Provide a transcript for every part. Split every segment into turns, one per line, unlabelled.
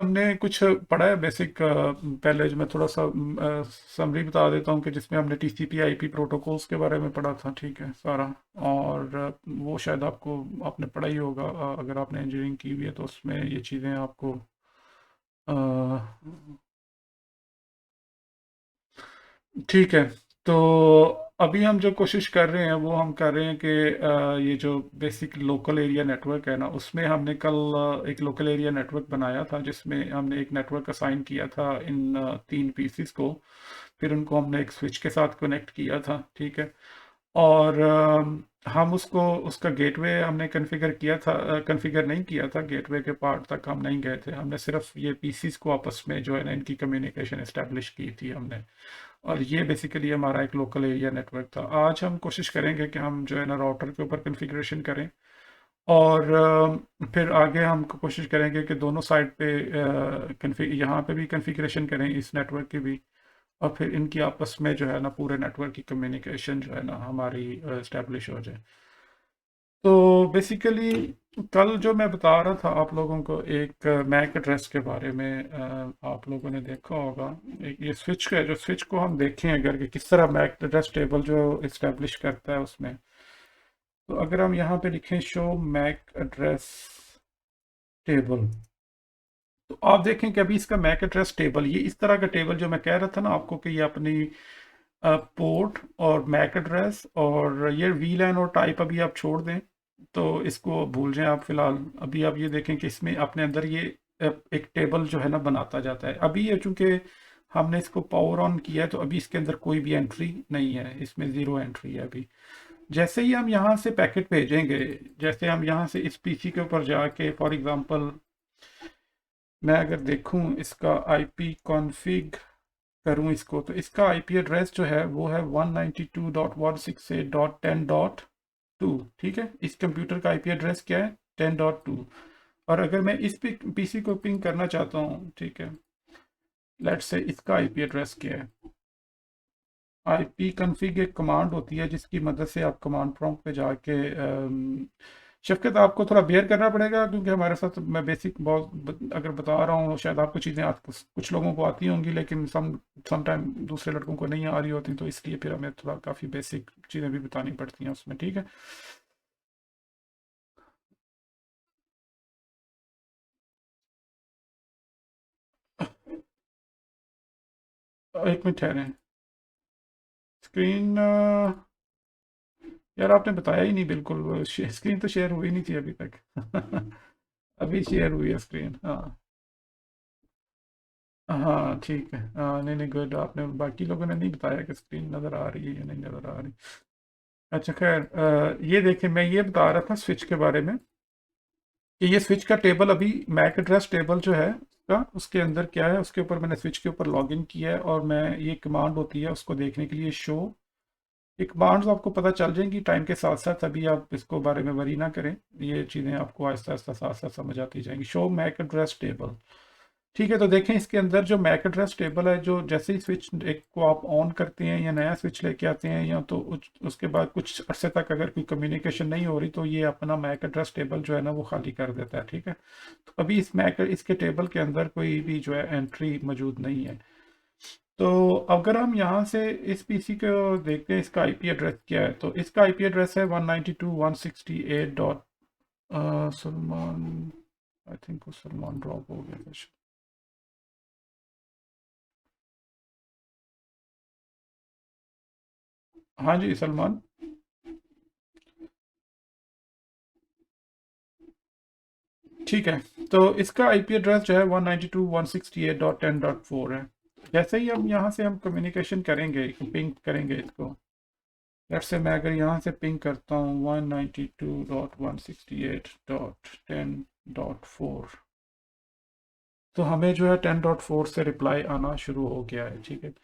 हमने कुछ पढ़ा है बेसिक, पहले जो मैं थोड़ा सा समरी बता देता हूँ कि जिसमें हमने टीसीपी आईपी प्रोटोकॉल्स के बारे में पढ़ा था, ठीक है सारा। और वो शायद आपको आपने पढ़ा ही होगा, अगर आपने इंजीनियरिंग की हुई है तो उसमें ये चीज़ें आपको अ, ठीक है। तो अभी हम जो कोशिश कर रहे हैं वो हम कर रहे हैं कि ये जो बेसिक लोकल एरिया नेटवर्क है ना, उसमें हमने कल एक लोकल एरिया नेटवर्क बनाया था, जिसमें हमने एक नेटवर्क असाइन किया था इन 3 पीसीस को। फिर उनको हमने एक स्विच के साथ कनेक्ट किया था, ठीक है। और हम उसको उसका गेटवे हमने कॉन्फ़िगर किया था, कॉन्फ़िगर नहीं किया था, गेटवे के पार्ट तक हम नहीं गए थे। हमने सिर्फ ये पीसीस को आपस में जो है ना इनकी कम्युनिकेशन इस्टेब्लिश की थी हमने। और ये बेसिकली हमारा एक लोकल एरिया नेटवर्क था। आज हम कोशिश करेंगे कि हम जो है ना राउटर के ऊपर कॉन्फ़िगरेशन करें। और फिर आगे हम कोशिश करेंगे कि दोनों साइड पे यहाँ पे भी कॉन्फ़िगरेशन करें इस नेटवर्क की भी। और फिर इनकी आपस में जो है ना पूरे नेटवर्क की कम्युनिकेशन जो है ना हमारी इस्टेब्लिश हो जाए। तो बेसिकली कल जो मैं बता रहा था आप लोगों को एक मैक एड्रेस के बारे में, आप लोगों ने देखा होगा। एक ये स्विच का जो स्विच को हम देखें अगर कि किस तरह मैक एड्रेस टेबल जो इस्टेब्लिश करता है उसमें। तो अगर हम यहाँ पे लिखें शो मैक एड्रेस टेबल, तो आप देखें कि अभी इसका मैक एड्रेस टेबल, ये इस तरह का टेबल जो मैं कह रहा था ना आपको कि ये अपनी पोर्ट और मैक एड्रेस और ये वीलैन और टाइप अभी आप छोड़ दें, तो इसको भूल जाएं आप फिलहाल। अभी आप ये देखें कि इसमें अपने अंदर ये एक टेबल जो है ना बनाता जाता है। अभी ये चूंकि हमने इसको पावर ऑन किया है तो अभी इसके अंदर कोई भी एंट्री नहीं है, इसमें ज़ीरो एंट्री है अभी। जैसे ही हम यहाँ से पैकेट भेजेंगे, जैसे हम यहाँ से इस पीसी के ऊपर जाके फॉर एग्जांपल मैं अगर देखूं इसका आईपी कॉन्फ़िग करूं इसको, तो इसका आईपी एड्रेस जो है वो है 192.168.10.2, ठीक है। इस कंप्यूटर का आईपी एड्रेस क्या है? 10.2। और अगर मैं इस पीसी को पिंग करना चाहता हूं, ठीक है, लेट्स से इसका आईपी एड्रेस क्या है। आईपी कॉन्फ़िग एक कमांड होती है जिसकी मदद से आप कमांड प्रॉम्प्ट पे जाके शफ़क़त आपको थोड़ा बेयर करना पड़ेगा, क्योंकि हमारे साथ मैं बेसिक बहुत अगर बता रहा हूँ शायद आपको चीज़ें कुछ लोगों को आती होंगी, लेकिन सम टाइम दूसरे लड़कों को नहीं आ रही होती, तो इसलिए फिर हमें थोड़ा काफ़ी बेसिक चीज़ें भी बतानी पड़ती हैं उसमें, ठीक है। एक मिनट ठहरें। स्क्रीन यार आपने बताया ही नहीं बिल्कुल, स्क्रीन तो शेयर हुई नहीं थी अभी तक। अभी शेयर हुई है स्क्रीन, हाँ। हाँ ठीक है, हाँ नहीं नहीं गुड, आपने बाकी लोगों ने नहीं बताया कि स्क्रीन नज़र आ रही है या नहीं नज़र आ रही। अच्छा खैर, ये देखिए मैं ये बता रहा था स्विच के बारे में कि ये स्विच का टेबल अभी मैक एड्रेस टेबल जो है उसका, उसके अंदर क्या है, उसके ऊपर मैंने स्विच के ऊपर लॉगिन किया है। और मैं ये कमांड होती है उसको देखने के लिए शो, ये कमांड्स आपको पता चल जाएंगी टाइम के साथ साथ, अभी आप इसको बारे में वरी ना करें। ये चीज़ें आपको आहिस्ता आहिस्ता साथ साथ समझ आती जाएंगी। शो मैक एड्रेस टेबल, ठीक है। तो देखें इसके अंदर जो मैक एड्रेस टेबल है, जो जैसे ही स्विच एक को आप ऑन करते हैं या नया स्विच लेके आते हैं, या तो उसके बाद कुछ अरसे तक अगर कोई कम्युनिकेशन नहीं हो रही तो ये अपना मैक एड्रेस टेबल जो है ना वो खाली कर देता है, ठीक है। तो अभी इसके टेबल के अंदर कोई भी जो है एंट्री मौजूद नहीं है। तो अगर हम यहाँ से इस पीसी को देखते हैं इसका आईपी एड्रेस क्या है, तो इसका आईपी एड्रेस है 192.168 डॉट सलमान, आई थिंक वो सलमान ड्रॉप हो गया था। हाँ जी सलमान। ठीक है, तो इसका आईपी एड्रेस जो है 192.168.10.4 है। जैसे ही हम यहाँ से हम कम्युनिकेशन करेंगे, पिंग करेंगे इसको, लेट्स से मैं अगर यहाँ से पिंग करता हूँ 192.168.10.4, तो हमें जो है 10.4 से रिप्लाई आना शुरू हो गया है, ठीक है।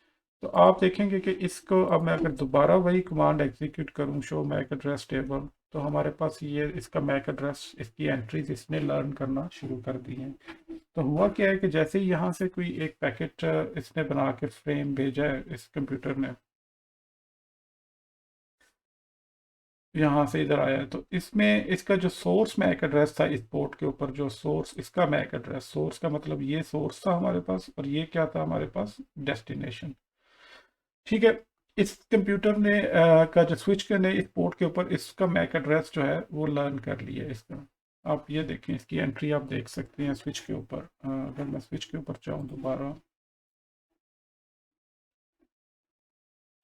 तो आप देखेंगे कि इसको अब मैं अगर दोबारा वही कमांड एग्जीक्यूट करूं शो मैक एड्रेस टेबल, तो हमारे पास ये इसका मैक एड्रेस, इसकी एंट्रीज इसने लर्न करना शुरू कर दी हैं। तो हुआ क्या है कि जैसे ही यहाँ से कोई एक पैकेट इसने बना के फ्रेम भेजा है इस कंप्यूटर ने, यहाँ से इधर आया है। तो इसमें इसका जो सोर्स मैक एड्रेस था इस पोर्ट के ऊपर, जो सोर्स इसका मैक एड्रेस, सोर्स का मतलब ये सोर्स था हमारे पास, और ये क्या था हमारे पास, डेस्टिनेशन। ठीक है। इस कंप्यूटर ने का जो स्विच करने इस पोर्ट के ऊपर इसका मैक एड्रेस जो है वो लर्न कर लिया है इसका। आप ये देखें, इसकी एंट्री आप देख सकते हैं स्विच के ऊपर। अगर मैं स्विच के ऊपर चाहूँ दोबारा,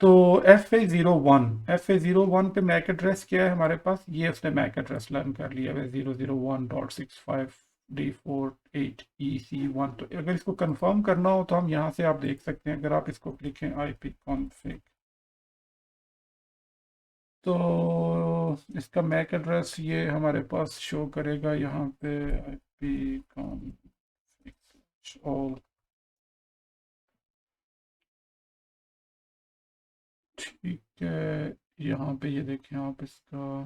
तो FA01 पे मैक एड्रेस क्या है हमारे पास, ये उसने मैक एड्रेस लर्न कर लिया है 001.65D48EC1। तो अगर इसको कंफर्म करना हो तो हम यहाँ से आप देख सकते हैं, अगर आप इसको लिखें IP config, तो इसका मैक एड्रेस ये हमारे पास शो करेगा यहाँ पे, IP config all। ठीक है, यहाँ पे ये देखें आप, इसका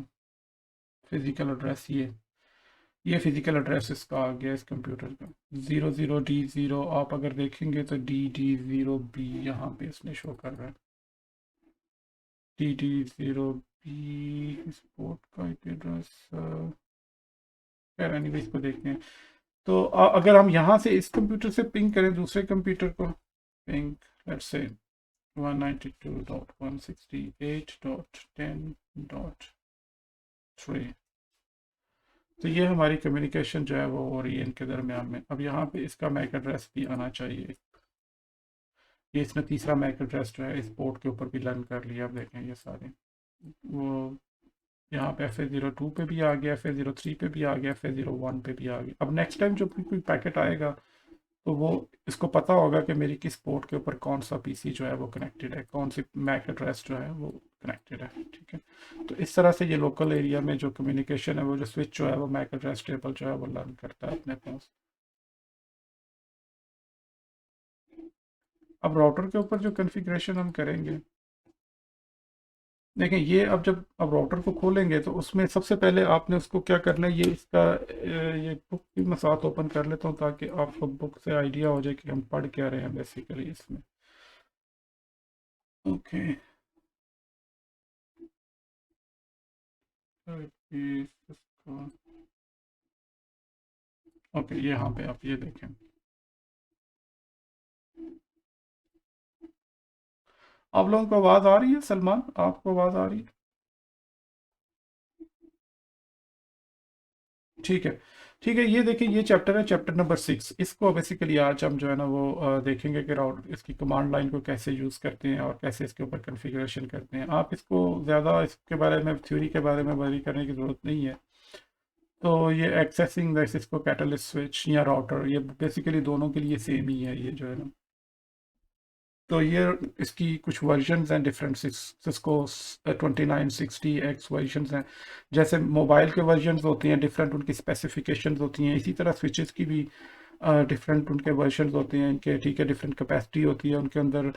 फिजिकल एड्रेस ये फिजिकल एड्रेस इसका आ गया इस कंप्यूटर का, 00D0। आप अगर देखेंगे तो DD0B यहाँ पे इसने शो कर रहा है, DD0B पोर्ट का IP एड्रेस। खैर एनीवे इसको देखते हैं। तो अगर हम यहाँ से इस कंप्यूटर से पिंग करें दूसरे कंप्यूटर को, पिंग लेट्स से 192.168.10.3, तो ये हमारी कम्युनिकेशन जो है वो हो रही है इनके दरमियान में। अब यहाँ पे इसका मैक एड्रेस भी आना चाहिए। ये इसने तीसरा मैक एड्रेस जो है इस पोर्ट के ऊपर भी लर्न कर लिया। अब देखें ये सारे, वो यहाँ पे FA02 पे भी आ गया, FA03 पे भी आ गया, FA01 पे भी आ गया। अब नेक्स्ट टाइम जब भी कोई पैकेट आएगा तो वो इसको पता होगा कि मेरी किस पोर्ट के ऊपर कौन सा PC जो है वो कनेक्टेड है, कौन सी मैक एड्रेस जो है वो कनेक्टेड है। ठीक है। तो इस तरह से ये लोकल एरिया में जो कम्युनिकेशन है, वो जो स्विच जो है वो मैक एड्रेस टेबल जो है वो लर्न करता है अपने पास। अब राउटर के ऊपर जो कॉन्फ़िगरेशन हम करेंगे, देखें ये अब राउटर को खोलेंगे तो उसमें सबसे पहले आपने उसको क्या करना है, ये इसका ये बुक भी मैं साथ ओपन कर लेता हूँ ताकि आपको बुक से आइडिया हो जाए कि हम पढ़ क्या रहे हैं बेसिकली इसमें। ओके। ओके, यहाँ पे आप ये देखें, आप लोगों को आवाज़ आ रही है? सलमान, आपको आवाज़ आ रही है? ठीक है। ठीक है, ये देखिए, ये चैप्टर है, चैप्टर नंबर 6। इसको बेसिकली आज हम जो है ना वो देखेंगे कि राउट इसकी कमांड लाइन को कैसे यूज़ करते हैं और कैसे इसके ऊपर कॉन्फ़िगरेशन करते हैं। आप इसको ज़्यादा इसके बारे में, थ्योरी के बारे में वरी करने की ज़रूरत नहीं है। तो ये एक्सेसिंग द इसको कैटलिस्ट स्विच या राउटर, ये बेसिकली दोनों के लिए सेम ही है ये जो है ना। तो ये इसकी कुछ वर्जन्स हैं डिफरेंट, सिस्को 2960X वर्जन्स हैं। जैसे मोबाइल के वर्जन्स होते हैं डिफरेंट, उनकी स्पेसिफिकेशंस होती हैं, इसी तरह स्विचेस की भी डिफरेंट उनके वर्जन्स होते हैं इनके। ठीक है, डिफरेंट कैपेसिटी होती है उनके अंदर,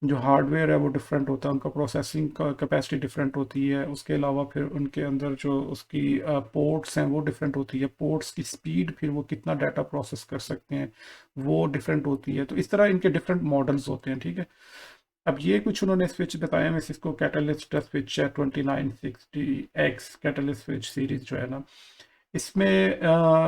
जो हार्डवेयर है वो डिफरेंट होता है, उनका प्रोसेसिंग का कैपेसिटी डिफरेंट होती है। उसके अलावा फिर उनके अंदर जो उसकी पोर्ट्स हैं वो डिफरेंट होती है, पोर्ट्स की स्पीड, फिर वो कितना डाटा प्रोसेस कर सकते हैं वो डिफरेंट होती है। तो इस तरह इनके डिफरेंट मॉडल्स होते हैं। ठीक है। अब ये कुछ उन्होंने स्विच बताया, मैं इसको कैटलिस्ट स्विच है 2960X कैटलिस्ट स्विच सीरीज जो है ना, इसमें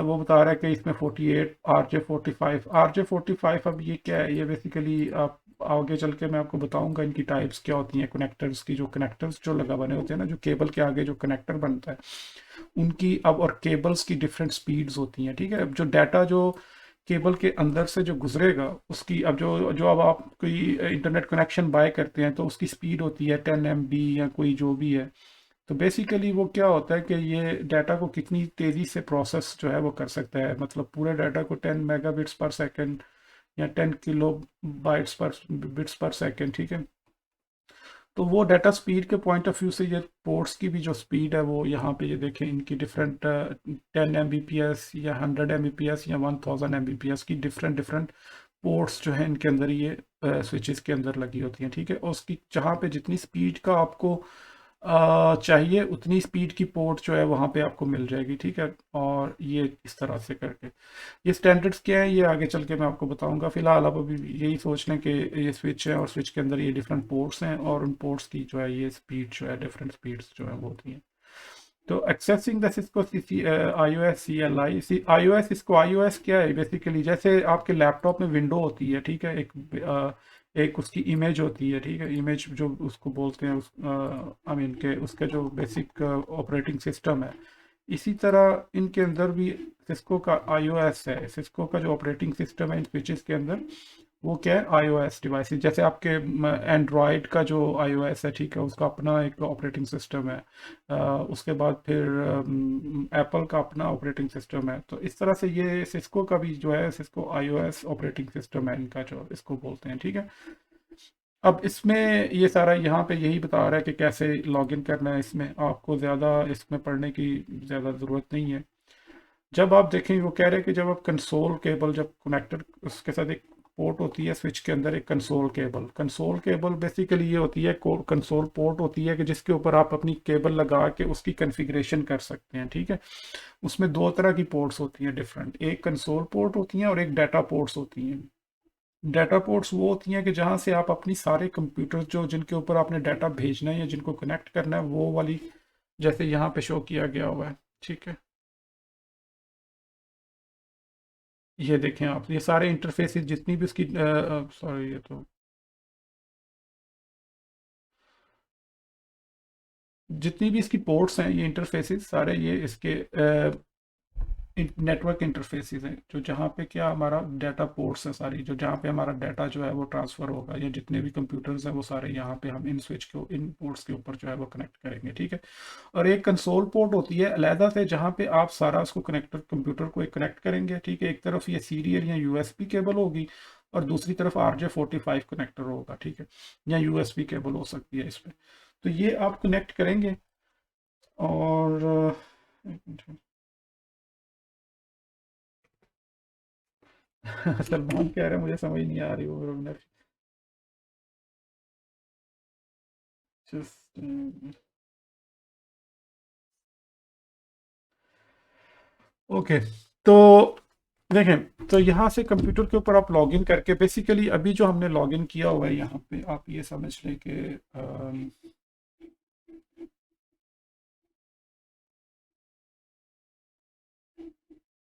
वो बता रहा है कि इसमें 48 RJ45। अब ये क्या है, ये बेसिकली आप आगे चल के मैं आपको बताऊंगा इनकी टाइप्स क्या होती हैं। कनेक्टर्स की, जो कनेक्टर्स जो लगा बने होते हैं ना, जो केबल के आगे जो कनेक्टर बनता है उनकी, अब और केबल्स की डिफरेंट स्पीड्स होती हैं। ठीक है। अब जो डाटा जो केबल के अंदर से जो गुजरेगा उसकी, अब जो जो अब आप कोई इंटरनेट कनेक्शन बाय करते हैं तो उसकी स्पीड होती है 10 MB या कोई जो भी है। तो बेसिकली वो क्या होता है कि ये डाटा को कितनी तेज़ी से प्रोसेस जो है वो कर सकता है, मतलब पूरे डाटा को 10 MB/s या 10 KB/s। ठीक है। तो वो डाटा स्पीड के पॉइंट ऑफ व्यू से ये पोर्ट्स की भी जो स्पीड है वो यहाँ पे ये देखें, इनकी डिफरेंट 10 Mbps या 100 Mbps या 1000 Mbps की डिफरेंट डिफरेंट पोर्ट्स जो है इनके अंदर, ये स्विचेस के अंदर लगी होती हैं। ठीक है। और उसकी जहाँ पे जितनी स्पीड का आपको चाहिए उतनी स्पीड की पोर्ट जो है वहाँ पे आपको मिल जाएगी। ठीक है। और ये इस तरह से करके, ये स्टैंडर्ड्स क्या है ये आगे चल के मैं आपको बताऊंगा। फिलहाल आप अभी यही सोच लें कि ये स्विच है और स्विच के अंदर ये डिफरेंट पोर्ट्स हैं और उन पोर्ट्स की जो है ये स्पीड जो है, डिफरेंट स्पीड्स जो है वो होती हैं। तो accessing the Cisco iOS CLI iOS, इसको iOS क्या है बेसिकली, जैसे आपके लैपटॉप में विंडो होती है, ठीक है, एक उसकी इमेज होती है, ठीक है, इमेज जो उसको बोलते हैं, उस आई मीन के उसका जो बेसिक ऑपरेटिंग सिस्टम है, इसी तरह इनके अंदर भी सिस्को का iOS है। सिस्को का जो ऑपरेटिंग सिस्टम है इन स्विचेस के अंदर, वो क्या है, iOS डिवाइसेस। जैसे आपके एंड्रॉयड का जो iOS है, ठीक है, उसका अपना एक ऑपरेटिंग सिस्टम है। उसके बाद फिर एप्पल का अपना ऑपरेटिंग सिस्टम है। तो इस तरह से ये सिस्को का भी जो है, सिस्को iOS ऑपरेटिंग सिस्टम है इनका, जो इसको बोलते हैं, ठीक है। अब इसमें ये सारा यहाँ पे यही बता रहा है कि कैसे लॉगिन करना है। इसमें आपको ज़्यादा इसमें पढ़ने की ज़्यादा ज़रूरत नहीं है। जब आप देखें, वो कह रहे हैं कि जब आप कंसोल केबल, जब कनेक्टर उसके साथ एक पोर्ट होती है स्विच के अंदर, एक कंसोल केबल बेसिकली ये होती है, कंसोल पोर्ट होती है कि जिसके ऊपर आप अपनी केबल लगा के उसकी कॉन्फ़िगरेशन कर सकते हैं, ठीक है। उसमें दो तरह की पोर्ट्स होती हैं डिफरेंट, एक कंसोल पोर्ट होती हैं और एक डाटा पोर्ट्स होती हैं। डाटा पोर्ट्स वो होती हैं कि जहाँ से आप अपनी सारे कंप्यूटर जो जिनके ऊपर आपने डाटा भेजना है या जिनको कनेक्ट करना है, वो वाली, जैसे यहाँ पे शो किया गया हुआ है, ठीक है। ये देखें आप, ये सारे इंटरफेसेस जितनी भी उसकी, सॉरी, ये तो जितनी भी इसकी पोर्ट्स हैं, ये इंटरफेसेस सारे ये इसके नेटवर्क इंटरफेसेस हैं, जो जहाँ पे क्या हमारा डाटा पोर्ट्स हैं सारी, जो जहाँ पे हमारा डाटा जो है वो ट्रांसफ़र होगा, या जितने भी कंप्यूटर्स हैं वो सारे यहाँ पे हम इन स्विच को, इन पोर्ट्स के ऊपर जो है वो कनेक्ट करेंगे, ठीक है। और एक कंसोल पोर्ट होती है अलहदा से, जहाँ पे आप सारा उसको कनेक्टर कंप्यूटर को एक कनेक्ट करेंगे, ठीक है। एक तरफ ये सीरियल या यूएसबी केबल होगी, और दूसरी तरफ RJ45 कनेक्टर होगा, ठीक है, या यूएसबी केबल हो सकती है इसमें। तो ये आप कनेक्ट करेंगे, और एक मिनट। सलमान कह रहे हैं, मुझे समझ नहीं आ रही वो रविंदर। Just okay. तो देखें, तो यहाँ से कंप्यूटर के ऊपर आप लॉगिन करके, बेसिकली अभी जो हमने लॉगिन किया हुआ है यहाँ पे, आप ये समझ लें कि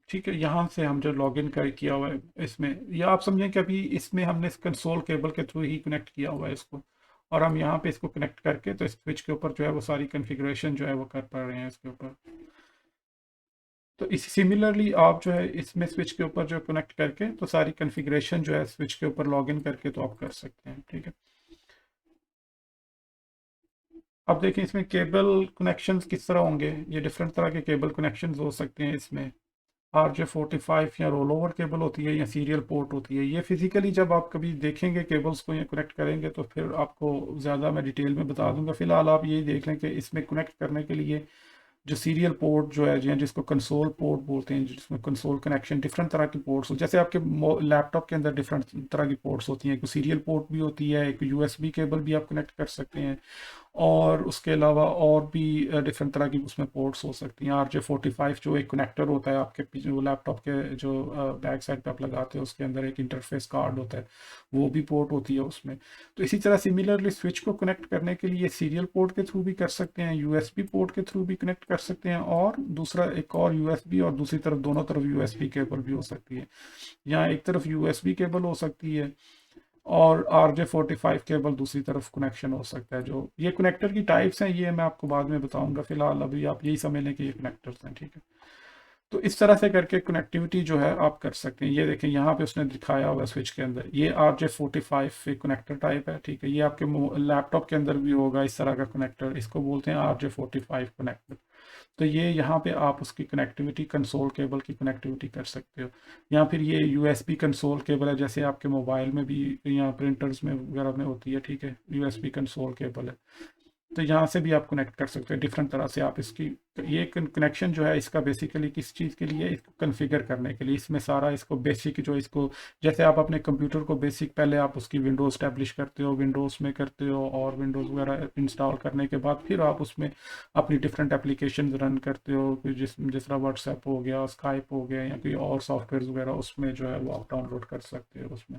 ठीक है, यहाँ से हम जो लॉगिन कर किया हुआ है इसमें, या आप समझें कि अभी इसमें हमने इस कंसोल केबल के थ्रू ही कनेक्ट किया हुआ है इसको, और हम यहाँ पे इसको कनेक्ट करके तो इस स्विच के ऊपर जो है वो सारी कॉन्फ़िगरेशन जो है वो कर पा रहे हैं इसके ऊपर। तो इसी सिमिलरली आप जो है इसमें स्विच के ऊपर जो कनेक्ट करके तो सारी कॉन्फ़िगरेशन जो है स्विच के ऊपर लॉगिन करके तो आप कर सकते हैं, ठीक है। अब देखिए, इसमें केबल कनेक्शंस किस तरह होंगे। ये डिफरेंट तरह के केबल कनेक्शंस हो सकते हैं इसमें। RJ45 या रोल ओवर केबल होती है, या सीरियल पोर्ट होती है। ये फिजिकली जब आप कभी देखेंगे केबल्स को या कनेक्ट करेंगे तो फिर आपको ज़्यादा मैं डिटेल में बता दूंगा। फिलहाल आप यही देख लें कि इसमें कनेक्ट करने के लिए जो सीरियल पोर्ट जो है, जिसको कंसोल पोर्ट बोलते हैं, जिसमें कंसोल कनेक्शन डिफरेंट तरह की पोर्ट्स हो, जैसे आपके लैपटॉप के अंदर डिफरेंट तरह की पोर्ट्स होती हैं। एक सीरियल पोर्ट भी होती है, एक यूएसबी केबल भी आप कनेक्ट कर सकते हैं, और उसके अलावा और भी डिफरेंट तरह की उसमें पोर्ट्स हो सकती हैं। RJ45 जो एक कनेक्टर होता है आपके पीछे, वो लैपटॉप के जो बैक साइड पे आप लगाते हो, उसके अंदर एक इंटरफेस कार्ड होता है, वो भी पोर्ट होती है उसमें। तो इसी तरह सिमिलरली स्विच को कनेक्ट करने के लिए सीरियल पोर्ट के थ्रू भी कर सकते हैं, यूएसबी पोर्ट के थ्रू भी कनेक्ट कर सकते हैं, और दूसरा एक और यूएसबी, और दूसरी तरफ दोनों तरफ यूएसबी केबल भी हो सकती है। यहाँ एक तरफ यूएसबी केबल हो सकती है, और RJ45 केबल दूसरी तरफ कनेक्शन हो सकता है। जो ये कनेक्टर की टाइप्स हैं ये मैं आपको बाद में बताऊंगा, फिलहाल अभी आप यही समझ लें कि ये कनेक्टर्स हैं, ठीक है। तो इस तरह से करके कनेक्टिविटी जो है आप कर सकते हैं। ये देखें, यहाँ पे उसने दिखाया हुआ स्विच के अंदर ये RJ45 कनेक्टर टाइप है, ठीक है। ये आपके लैपटॉप के अंदर भी होगा इस तरह का कनेक्टर, इसको बोलते हैं RJ45 कनेक्टर। तो ये यहाँ पे आप उसकी कनेक्टिविटी, कंसोल केबल की कनेक्टिविटी कर सकते हो। या फिर ये यूएसबी कंसोल केबल है, जैसे आपके मोबाइल में भी या प्रिंटर्स में वगैरह में होती है, ठीक है, यूएसबी कंसोल केबल है। तो यहाँ से भी आप कनेक्ट कर सकते हैं डिफरेंट तरह से आप इसकी। तो ये कनेक्शन जो है इसका बेसिकली किस चीज़ के लिए, इसको कन्फिगर करने के लिए। इसमें सारा इसको बेसिक जो इसको, जैसे आप अपने कंप्यूटर को बेसिक पहले आप उसकी विंडोज स्टैब्लिश करते हो, विंडोज़ में करते हो, और विंडोज़ वगैरह इंस्टॉल करने के बाद फिर आप उसमें अपनी डिफरेंट एप्लीकेशन रन करते हो, जिस तरह व्हाट्सएप हो गया, स्काइप हो गया, या कोई और सॉफ्टवेयर वगैरह उसमें जो है वो आप डाउनलोड कर सकते हो उसमें।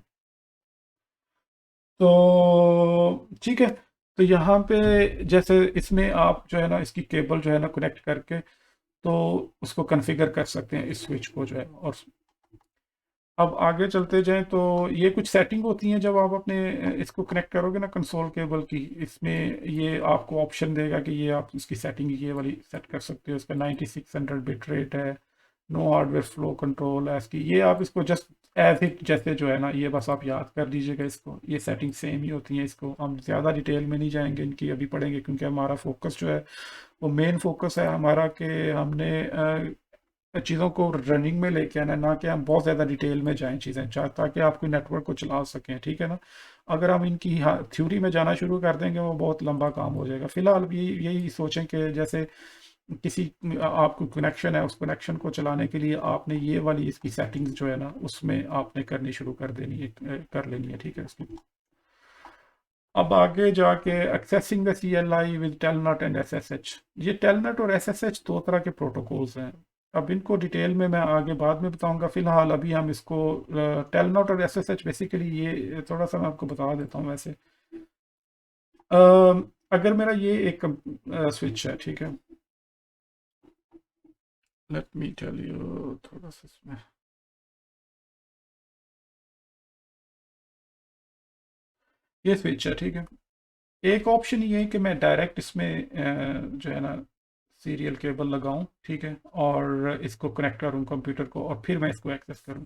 तो ठीक है। तो यहाँ पे जैसे इसमें आप जो है ना इसकी केबल जो है ना कनेक्ट करके तो उसको कॉन्फ़िगर कर सकते हैं इस स्विच को जो है। और अब आगे चलते जाएं तो ये कुछ सेटिंग होती हैं जब आप अपने इसको कनेक्ट करोगे ना कंसोल केबल की, इसमें ये आपको ऑप्शन देगा कि ये आप इसकी सेटिंग ये वाली सेट कर सकते हो। इसका 9600 बिट रेट है, नो हार्डवेयर फ्लो कंट्रोल है इसकी। ये आप इसको जस्ट एज इट जैसे जो है ना ये बस आप याद कर लीजिएगा इसको, ये सेटिंग सेम ही होती हैं। इसको हम ज़्यादा डिटेल में नहीं जाएंगे इनकी, अभी पढ़ेंगे क्योंकि हमारा फोकस जो है वो मेन फोकस है हमारा कि हमने चीज़ों को रनिंग में लेके आना, ना कि हम बहुत ज़्यादा डिटेल में जाएं चीज़ें ताकि आप कोई नेटवर्क को चला सकें, ठीक है ना। अगर हम इनकी थ्योरी में जाना शुरू कर देंगे वो बहुत लंबा काम हो जाएगा। फिलहाल यही सोचें कि जैसे किसी आपको कनेक्शन है, उस कनेक्शन को चलाने के लिए आपने ये वाली इसकी सेटिंग्स जो है ना उसमें आपने करनी शुरू कर देनी है, कर लेनी है, ठीक है इसकी। अब आगे जाके accessing the CLI with telnet and SSH। ये टेलनेट और SSH दो तरह के प्रोटोकॉल्स हैं। अब इनको डिटेल में मैं आगे बाद में बताऊंगा। फिलहाल अभी हम इसको टेलनेट और SSH बेसिकली ये थोड़ा सा मैं आपको बता देता हूँ। वैसे अगर मेरा ये एक स्विच है, ठीक है, लेट मी टेल यू थोड़ा सा इसमें। ये स्विच है, ठीक है। एक ऑप्शन ये है कि मैं डायरेक्ट इसमें जो है ना सीरियल केबल लगाऊं, ठीक है, और इसको कनेक्ट करूं कंप्यूटर को और फिर मैं इसको एक्सेस करूं।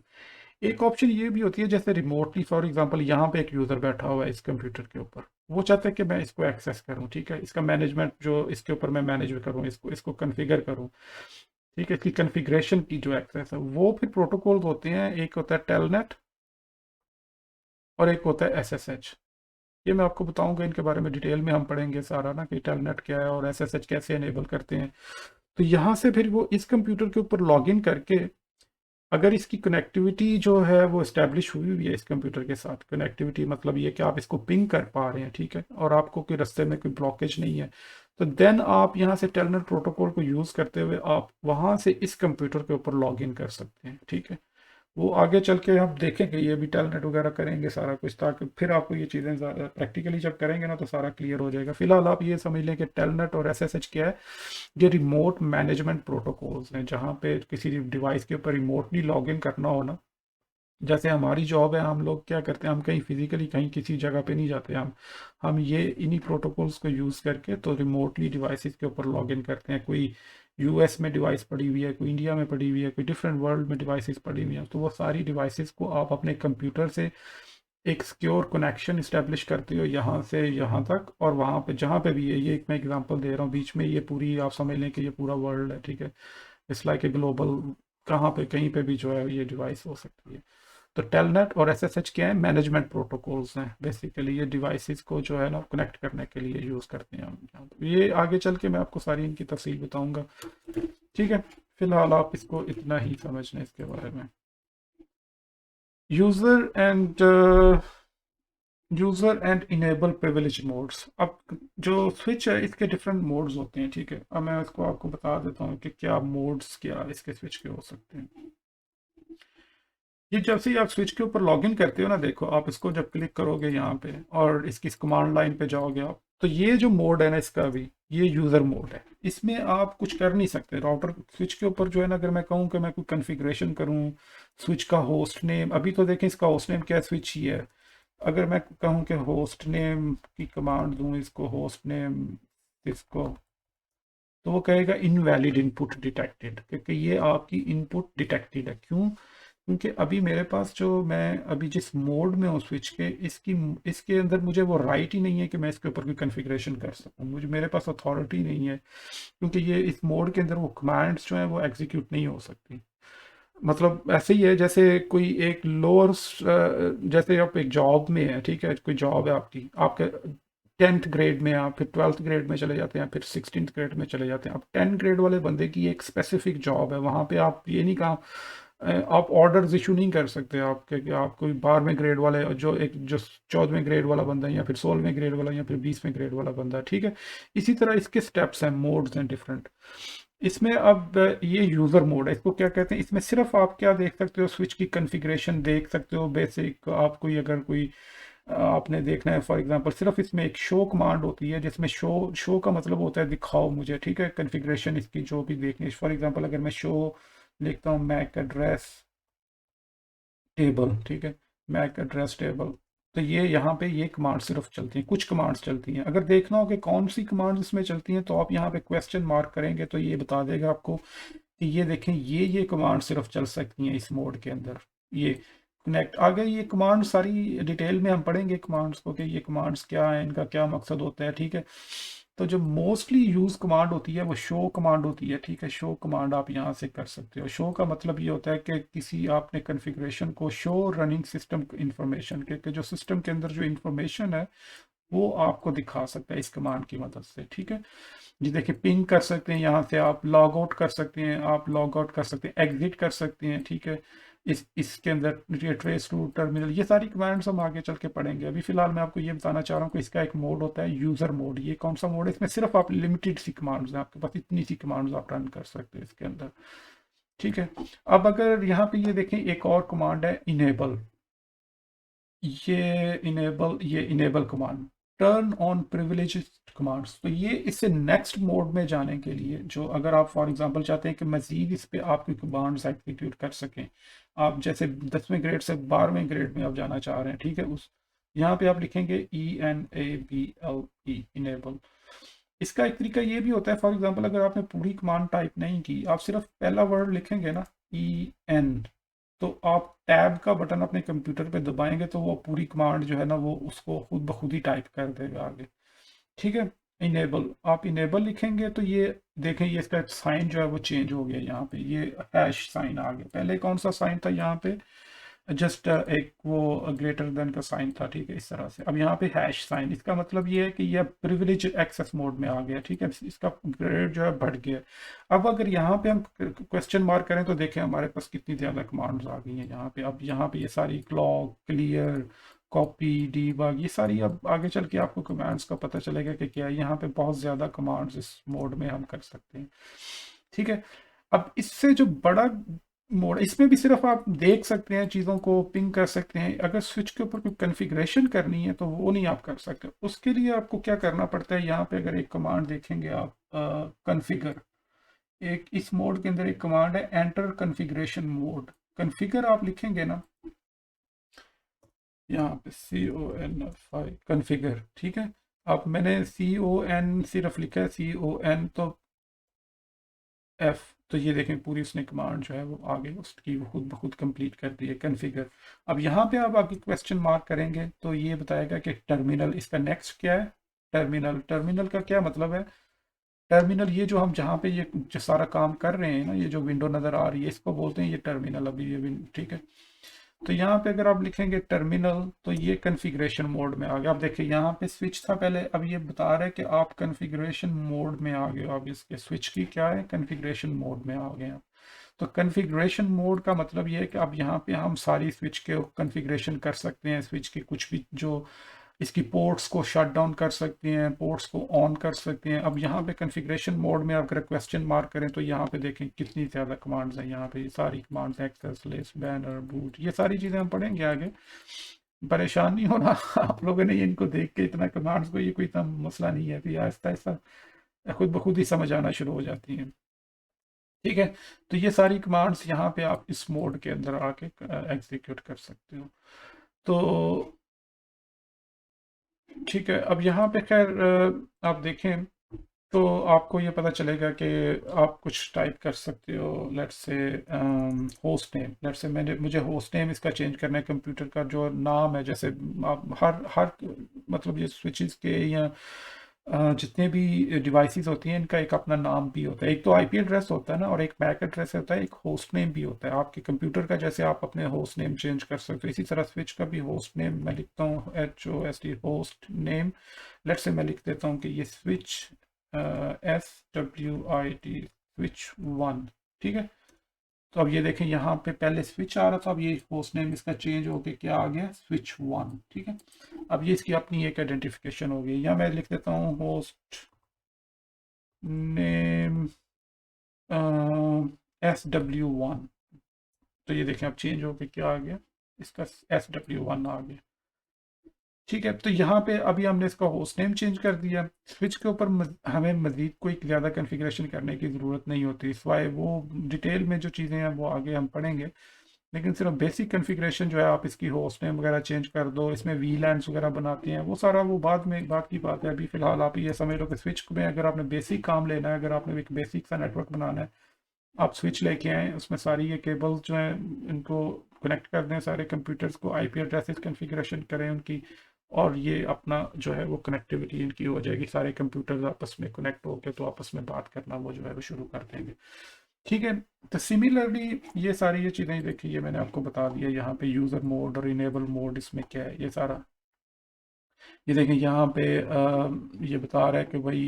एक ऑप्शन ये भी होती है जैसे रिमोटली, फॉर एग्जांपल यहाँ पे एक यूज़र बैठा हुआ है इस कंप्यूटर के ऊपर, वो चाहता है कि मैं इसको एक्सेस करूं, ठीक है, इसका मैनेजमेंट जो इसके ऊपर मैं मैनेज करूं, इसको इसको कन्फिगर करूं, ठीक है। इसकी कन्फिग्रेशन की जो एक्सेस है वो फिर प्रोटोकॉल्स होते हैं। एक होता है टेलनेट और एक होता है SSH। ये मैं आपको बताऊंगा, इनके बारे में डिटेल में हम पढ़ेंगे सारा ना कि टेलनेट क्या है और SSH कैसे इनेबल करते हैं। तो यहाँ से फिर वो इस कंप्यूटर के ऊपर लॉगिन करके अगर इसकी कनेक्टिविटी जो है वो इस्टेब्लिश हुई हुई है इस कंप्यूटर के साथ, कनेक्टिविटी मतलब ये कि आप इसको पिंग कर पा रहे हैं, ठीक है, और आपको कोई रास्ते में कोई ब्लॉकेज नहीं है, तो देन आप यहाँ से टेलनेट प्रोटोकॉल को यूज़ करते हुए आप वहाँ से इस कंप्यूटर के ऊपर लॉगिन कर सकते हैं, ठीक है। वो आगे चल के हम देखेंगे, ये भी टेलनेट वगैरह करेंगे सारा कुछ, ताकि फिर आपको ये चीज़ें प्रैक्टिकली जब करेंगे ना तो सारा क्लियर हो जाएगा। फिलहाल आप ये समझ लें कि टेलनेट और SSH क्या है। ये रिमोट मैनेजमेंट प्रोटोकॉल्स हैं जहाँ पे किसी डिवाइस के ऊपर रिमोटली लॉगिन करना हो ना। जैसे हमारी जॉब है, हम लोग क्या करते हैं, हम कहीं फिजिकली कहीं किसी जगह पे नहीं जाते, हम ये इन्हीं प्रोटोकॉल्स को यूज़ करके तो रिमोटली डिवाइसेस के ऊपर लॉगिन करते हैं। कोई US में डिवाइस पड़ी हुई है, कोई इंडिया में पड़ी हुई है, कोई डिफरेंट वर्ल्ड में डिवाइसेस पड़ी हुई हैं, तो वो सारी डिवाइसेस को आप अपने कंप्यूटर से एक सिक्योर कनेक्शन इस्टेब्लिश करते हो यहाँ से यहाँ तक, और वहाँ पे जहाँ पे भी है, ये एक मैं एग्जांपल दे रहा हूँ, बीच में ये पूरी आप समझ लें कि ये पूरा वर्ल्ड है, ठीक है। इट्स लाइक ए ग्लोबल, कहाँ पे कहीं पे भी जो है ये डिवाइस हो सकती है। तो टेलनेट और SSH क्या है, मैनेजमेंट प्रोटोकॉल्स हैं बेसिकली। ये डिवाइसेस को जो है ना कनेक्ट करने के लिए यूज़ करते हैं हम। ये आगे चल के मैं आपको सारी इनकी तफसील बताऊंगा, ठीक है। फिलहाल आप इसको इतना ही समझ लें इसके बारे में। User and enable privilege modes. अब जो स्विच है इसके डिफरेंट मोड्स होते हैं, ठीक है। अब मैं इसको आपको बता देता हूँ कि क्या मोड्स क्या इसके स्विच के हो सकते हैं। ये जब से आप स्विच के ऊपर लॉगिन करते हो ना, देखो आप इसको जब क्लिक करोगे यहाँ पे और इसकी कमांड लाइन पे जाओगे आप, तो ये जो मोड है ना इसका भी, ये यूज़र मोड है। इसमें आप कुछ कर नहीं सकते। राउटर स्विच के ऊपर जो है ना, अगर मैं कहूँ कि मैं कोई कन्फिग्रेशन करूँ स्विच का होस्ट नेम, अभी तो देखें इसका होस्ट नेम क्या है, स्विच ही है। अगर मैं कहूँ कि होस्ट नेम की कमांड दूँ इसको, होस्ट नेम इसको, तो वो कहेगा इनवैलिड इनपुट डिटेक्टेड, क्योंकि ये आपकी इनपुट डिटेक्टेड है। क्यों? क्योंकि अभी मेरे पास जो मैं अभी जिस मोड में हूँ स्विच के, इसके अंदर मुझे वो राइट ही नहीं है कि मैं इसके ऊपर कोई कन्फिग्रेशन कर सकूँ। मुझे मेरे पास अथॉरिटी नहीं है, क्योंकि ये इस मोड के अंदर वो कमांड्स जो हैं वो एग्जीक्यूट नहीं हो सकती। मतलब ऐसे ही है जैसे कोई एक लोअर, जैसे आप एक जॉब में है, ठीक है, कोई जॉब है आपकी, आपके 10th ग्रेड में आप फिर 12th ग्रेड में चले जाते हैं, फिर 16th ग्रेड में चले जाते हैं। अब 10 ग्रेड वाले बंदे की एक स्पेसिफिक जॉब है, वहाँ पे आप ये नहीं कहा, आप ऑर्डर्स इशू नहीं कर सकते आपके कि आप कोई 12वें ग्रेड वाले जो 14वें ग्रेड वाला बंदा है, या फिर 16वें ग्रेड वाला, या फिर 20वें ग्रेड वाला बंदा है, ठीक है। इसी तरह इसके स्टेप्स हैं, मोड्स हैं डिफरेंट। इसमें अब ये यूज़र मोड है, इसको क्या कहते हैं, इसमें सिर्फ आप क्या देख सकते हो, स्विच की कॉन्फ़िगरेशन देख सकते हो बेसिक। आप कोई अगर कोई आपने देखना है फॉर एग्जांपल, सिर्फ इसमें एक शो कमांड होती है जिसमें शो शो का मतलब होता है दिखाओ मुझे, ठीक है, कॉन्फ़िगरेशन इसकी जो भी देखनी है। फॉर एग्जांपल अगर मैं शो लिखता हूँ मैक एड्रेस टेबल, ठीक है, मैक एड्रेस टेबल, तो ये यहाँ पे ये कमांड सिर्फ चलती हैं, कुछ कमांड्स चलती हैं। अगर देखना हो कि कौन सी कमांड्स इसमें चलती हैं तो आप यहाँ पे क्वेश्चन मार्क करेंगे तो ये बता देगा आपको कि ये देखें ये कमांड सिर्फ चल सकती हैं इस मोड के अंदर। ये कनेक्ट आगे ये कमांड सारी डिटेल में हम पढ़ेंगे कमांड्स को कि ये कमांड्स क्या है, इनका क्या मकसद होता है, ठीक है। तो जो मोस्टली यूज कमांड होती है वो शो कमांड होती है, ठीक है। शो कमांड आप यहाँ से कर सकते हो। शो का मतलब ये होता है कि किसी आपने कॉन्फ़िगरेशन को शो रनिंग सिस्टम इंफॉर्मेशन के कि जो सिस्टम के अंदर जो इंफॉर्मेशन है वो आपको दिखा सकता है इस कमांड की मदद से, ठीक है। जी देखिए, पिंग कर सकते हैं, यहाँ से आप लॉग आउट कर सकते हैं, आप लॉग आउट कर सकते हैं, एग्जिट कर सकते हैं, ठीक है। इसके अंदर ट्रेस टू टर्मिनल, ये सारी कमांड्स हम आगे चल के पढ़ेंगे। अभी फिलहाल मैं आपको ये बताना चाह रहा हूँ कि इसका एक मोड होता है यूज़र मोड। ये कौन सा मोड है? इसमें सिर्फ आप लिमिटेड सी कमांड्स हैं, आपके पास इतनी सी कमांड्स आप रन कर सकते हैं इसके अंदर, ठीक है। अब अगर यहाँ पे ये देखें एक और कमांड है इनेबल, ये enable command, turn on privilege commands. तो ये इससे नेक्स्ट मोड में जाने के लिए, जो अगर आप फॉर एग्जांपल चाहते हैं कि मजीद इस पे आपकी कमांड्स एग्जीक्यूट कर सकें, आप जैसे 10वें ग्रेड से 12वें ग्रेड में आप जाना चाह रहे हैं, ठीक है, उस यहाँ पे आप लिखेंगे ENABLE इनेबल। इसका एक तरीका ये भी होता है, फॉर एग्जांपल अगर आपने पूरी कमांड टाइप नहीं की, आप सिर्फ पहला वर्ड लिखेंगे ना EN, तो आप टैब का बटन अपने कंप्यूटर पे दबाएंगे तो वो पूरी कमांड जो है ना वो उसको खुद ब खुद ही टाइप कर देगा आगे, ठीक है। इनेबल, आप इनेबल लिखेंगे तो ये देखें ये इसका साइन जो है वो चेंज हो गया, यहाँ पे ये हैश साइन आ गया। पहले कौन सा साइन था यहाँ पे? जस्ट एक वो ग्रेटर देन का साइन था, ठीक है, इस तरह से। अब यहाँ पे हैश साइन, इसका मतलब ये है कि ये प्रिविलेज एक्सेस मोड में आ गया, ठीक है, इसका ग्रेड जो है बढ़ गया। अब अगर यहाँ पे हम क्वेश्चन मार्क करें तो देखें हमारे पास कितनी ज़्यादा कमांड्स आ गई हैं यहाँ पे। अब यहाँ पे ये सारी क्लॉक, क्लियर, कॉपी, डीबग, ये सारी अब आगे चल के आपको कमांड्स का पता चलेगा कि क्या है। यहाँ पे बहुत ज़्यादा कमांड्स इस मोड में हम कर सकते हैं, ठीक है। अब इससे जो बड़ा मोड, इसमें भी सिर्फ आप देख सकते हैं, चीज़ों को पिंग कर सकते हैं। अगर स्विच के ऊपर कोई कॉन्फ़िगरेशन करनी है तो वो नहीं आप कर सकते। उसके लिए आपको क्या करना पड़ता है, यहाँ पे अगर एक कमांड देखेंगे आप कॉन्फ़िगर, एक इस मोड के अंदर एक कमांड है एंटर कॉन्फ़िगरेशन मोड। कॉन्फ़िगर आप लिखेंगे ना यहाँ पे CON कॉन्फ़िगर, ठीक है। अब मैंने CON सिर्फ लिखा है, CON तो F, तो ये देखें पूरी उसने कमांड जो है वो आगे उसकी वो खुद ब खुद कंप्लीट कर दी है कॉन्फ़िगर। अब यहाँ पे आप आगे क्वेश्चन मार्क करेंगे तो ये बताएगा कि टर्मिनल, इसका नेक्स्ट क्या है? टर्मिनल। टर्मिनल का क्या मतलब है? टर्मिनल, ये जो हम जहाँ पे ये जो सारा काम कर रहे हैं ना, ये जो विंडो नज़र आ रही है इसको बोलते हैं ये टर्मिनल। अभी ये ठीक है। तो यहाँ पे अगर आप लिखेंगे टर्मिनल तो ये कॉन्फ़िगरेशन मोड में आ गया। आप देखिए यहाँ पे स्विच था पहले, अब ये बता रहा है कि आप कॉन्फ़िगरेशन मोड में आ गए हो। अब इसके स्विच की क्या है, कॉन्फ़िगरेशन मोड में आ गए हैं। तो कॉन्फ़िगरेशन मोड का मतलब ये है कि अब यहाँ पे हम सारी स्विच के कॉन्फ़िगरेशन कर सकते हैं, स्विच के कुछ भी जो इसकी पोर्ट्स को शट डाउन कर सकते हैं, पोर्ट्स को ऑन कर सकते हैं। अब यहाँ पे कॉन्फ़िगरेशन मोड में अगर क्वेश्चन मार्क करें तो यहाँ पे देखें कितनी ज़्यादा कमांड्स हैं। यहाँ पे सारी commands, access list, banner, boot, ये सारी चीज़ें हम पढ़ेंगे आगे। परेशान नहीं होना आप लोगों ने, ये इनको देख के इतना कमांड्स को ये कोई इतना मसला नहीं है, कि आहिस्ता आहिस्ता खुद ब खुद ही समझ आना शुरू हो जाती हैं, ठीक है। तो ये सारी कमांड्स यहाँ पे आप इस मोड के अंदर आके एग्जीक्यूट कर सकते हो। तो ठीक है, अब यहाँ पे खैर आप देखें तो आपको ये पता चलेगा कि आप कुछ टाइप कर सकते हो। Let's say host name, let's say मुझे होस्ट नेम इसका चेंज करना है, कंप्यूटर का जो नाम है। जैसे आप हर हर मतलब ये स्विचेस के या जितने भी डिवाइसेस होती हैं इनका एक अपना नाम भी होता है। एक तो आईपी एड्रेस होता है ना, और एक मैक एड्रेस होता है, एक होस्ट नेम भी होता है। आपके कंप्यूटर का जैसे आप अपने होस्ट नेम चेंज कर सकते हो, इसी तरह स्विच का भी होस्ट नेम मैं लिखता हूँ HOST host name. Let's say मैं लिख देता हूँ कि ये स्विच SWIT स्विच 1, ठीक है। तो अब ये देखें यहाँ पे पहले स्विच आ रहा था, अब ये होस्ट नेम इसका चेंज होके क्या आ गया, स्विच 1, ठीक है। अब ये इसकी अपनी एक आइडेंटिफिकेशन हो गई। या मैं लिख देता हूँ होस्ट नेम SW1, तो ये देखें अब चेंज होके क्या आ गया, इसका SW1 आ गया। ठीक है, तो यहाँ पे अभी हमने इसका होस्ट नेम चेंज कर दिया। स्विच के ऊपर हमें मज़ीद कोई ज़्यादा कॉन्फ़िगरेशन करने की ज़रूरत नहीं होती, सिवाय वो डिटेल में जो चीज़ें हैं वो आगे हम पढ़ेंगे। लेकिन सिर्फ बेसिक कॉन्फ़िगरेशन जो है, आप इसकी होस्ट नेम वगैरह चेंज कर दो, इसमें वीलैंस वगैरह बनाते हैं, वो सारा वो बाद में बात की बात है। अभी फ़िलहाल आप ये समझ लो कि स्विच में अगर आपने बेसिक काम लेना है, अगर आपने एक बेसिक सा नेटवर्क बनाना है, आप स्विच लेके आएँ, उसमें सारी ये केबल्स जो हैं इनको कनेक्ट कर दें सारे कंप्यूटर्स को, आईपी एड्रेसेस कॉन्फ़िगरेशन करें उनकी, और ये अपना जो है वो कनेक्टिविटी इनकी हो जाएगी, सारे कंप्यूटर्स आपस में कनेक्ट होकर तो आपस में बात करना वो जो है वो शुरू कर देंगे। ठीक है, तो सिमिलरली ये सारी ये चीज़ें देखिए, ये मैंने आपको बता दिया। यहाँ पे यूज़र मोड और इनेबल मोड इसमें क्या है, ये सारा ये देखें यहाँ पे ये बता रहा है कि भाई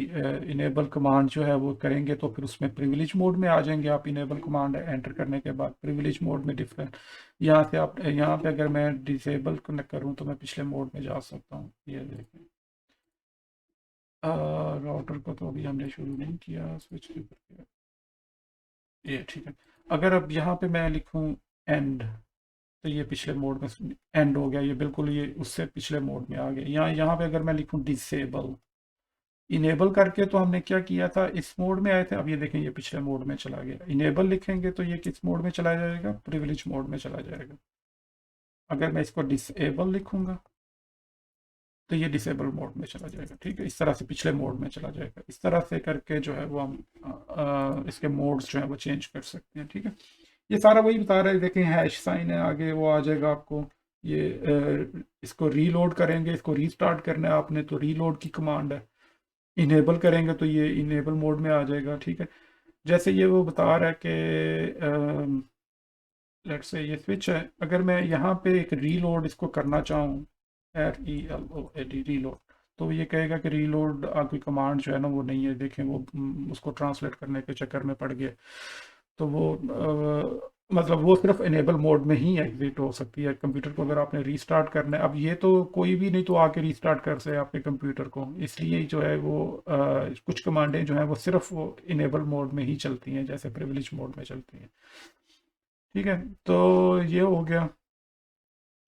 इनेबल कमांड जो है वो करेंगे तो फिर उसमें प्रिविलेज मोड में आ जाएंगे आप। इनेबल कमांड एंटर करने के बाद प्रिविलेज मोड में डिफरेंट, यहाँ से आप यहाँ पे अगर मैं डिसेबल कनेक्ट करूँ तो मैं पिछले मोड में जा सकता हूँ। ये देखें, राउटर को तो अभी हमने शुरू नहीं किया, स्विच के ऊपर किया। ये ठीक है, अगर अब यहाँ पे मैं लिखूँ एंड, तो ये पिछले मोड में एंड हो गया, ये बिल्कुल ये उससे पिछले मोड में आ गया। यहाँ पे अगर मैं लिखूँ डिसेबल, इनेबल करके तो हमने क्या किया था, इस मोड में आए थे, अब ये देखें ये पिछले मोड में चला गया। इनेबल लिखेंगे तो ये किस मोड में चला जाएगा, प्रिविलेज मोड में चला जाएगा। अगर मैं इसको डिसेबल लिखूंगा तो ये डिसेबल मोड में चला जाएगा। ठीक है, इस तरह से पिछले मोड में चला जाएगा। इस तरह से करके जो है वो हम इसके मोड्स जो है वो चेंज कर सकते हैं। ठीक है, ये सारा वही बता रहा है, देखें हैश साइन है आगे, वो आ जाएगा आपको। ये इसको रीलोड करेंगे, इसको रीस्टार्ट करना है आपने तो रीलोड की कमांड है। इनेबल करेंगे तो ये इनेबल मोड में आ जाएगा। ठीक है, जैसे ये वो बता रहा है कि लेट्स से ये स्विच है, अगर मैं यहाँ पे एक रीलोड इसको करना चाहूँ, RELOAD रीलोड, तो ये कहेगा कि रीलोड कोई कमांड जो है ना वो नहीं है। देखें वो उसको ट्रांसलेट करने के चक्कर में पड़ गया, तो वो मतलब वो सिर्फ इनेबल मोड में ही एग्जिट हो सकती है। कंप्यूटर को अगर आपने रीस्टार्ट करना है, अब ये तो कोई भी नहीं तो आके रीस्टार्ट कर सके आपके कंप्यूटर को, इसलिए जो है वो कुछ कमांडें जो हैं वो सिर्फ वो इनेबल मोड में ही चलती हैं, जैसे प्रिविलेज मोड में चलती हैं। ठीक है, तो ये हो गया।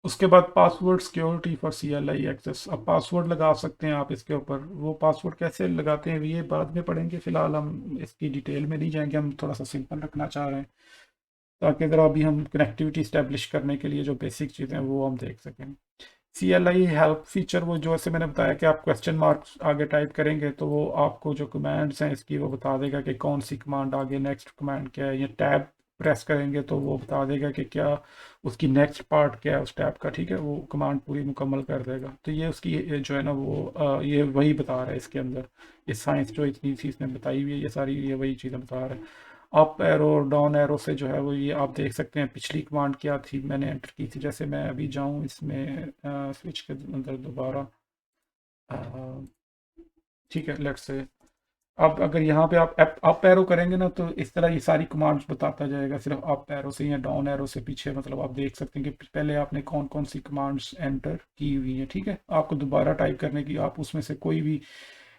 उसके बाद password security for CLI access, अब पासवर्ड लगा सकते हैं आप इसके ऊपर। वो पासवर्ड कैसे लगाते हैं ये बाद में पढ़ेंगे, फिलहाल हम इसकी डिटेल में नहीं जाएंगे, हम थोड़ा सा सिंपल रखना चाह रहे हैं ताकि अगर अभी हम कनेक्टिविटी इस्टेब्लिश करने के लिए जो बेसिक चीज़ें हैं वो हम देख सकें। CLI हेल्प फीचर, वो जो ऐसे मैंने बताया कि आप क्वेश्चन मार्क आगे टाइप करेंगे तो वो आपको जो कमांड्स हैं इसकी वो बता देगा कि कौन सी कमांड आगे नेक्स्ट कमांड क्या है। या टैब प्रेस करेंगे तो वो बता देगा कि क्या उसकी नेक्स्ट पार्ट क्या है उस टैब का। ठीक है, वो कमांड पूरी मुकम्मल कर देगा। तो ये उसकी जो है ना वो ये वही बता रहा है इसके अंदर, ये साइंस जो इतनी सी इसने बताई हुई है, ये सारी ये वही चीज़ें बता रहा है। अप एरो डाउन एरो से जो है वो ये आप देख सकते हैं पिछली कमांड क्या थी मैंने एंटर की थी। जैसे मैं अभी जाऊं इसमें स्विच के अंदर दोबारा, ठीक है, लेट्स से अब अगर यहाँ पे आप अप एरो करेंगे ना तो इस तरह ये सारी कमांड्स बताता जाएगा, सिर्फ अप एरो से या डाउन एरो से पीछे। मतलब आप देख सकते हैं कि पहले आपने कौन कौन सी कमांड्स एंटर की हुई हैं। ठीक है, आपको दोबारा टाइप करने की, आप उसमें से कोई भी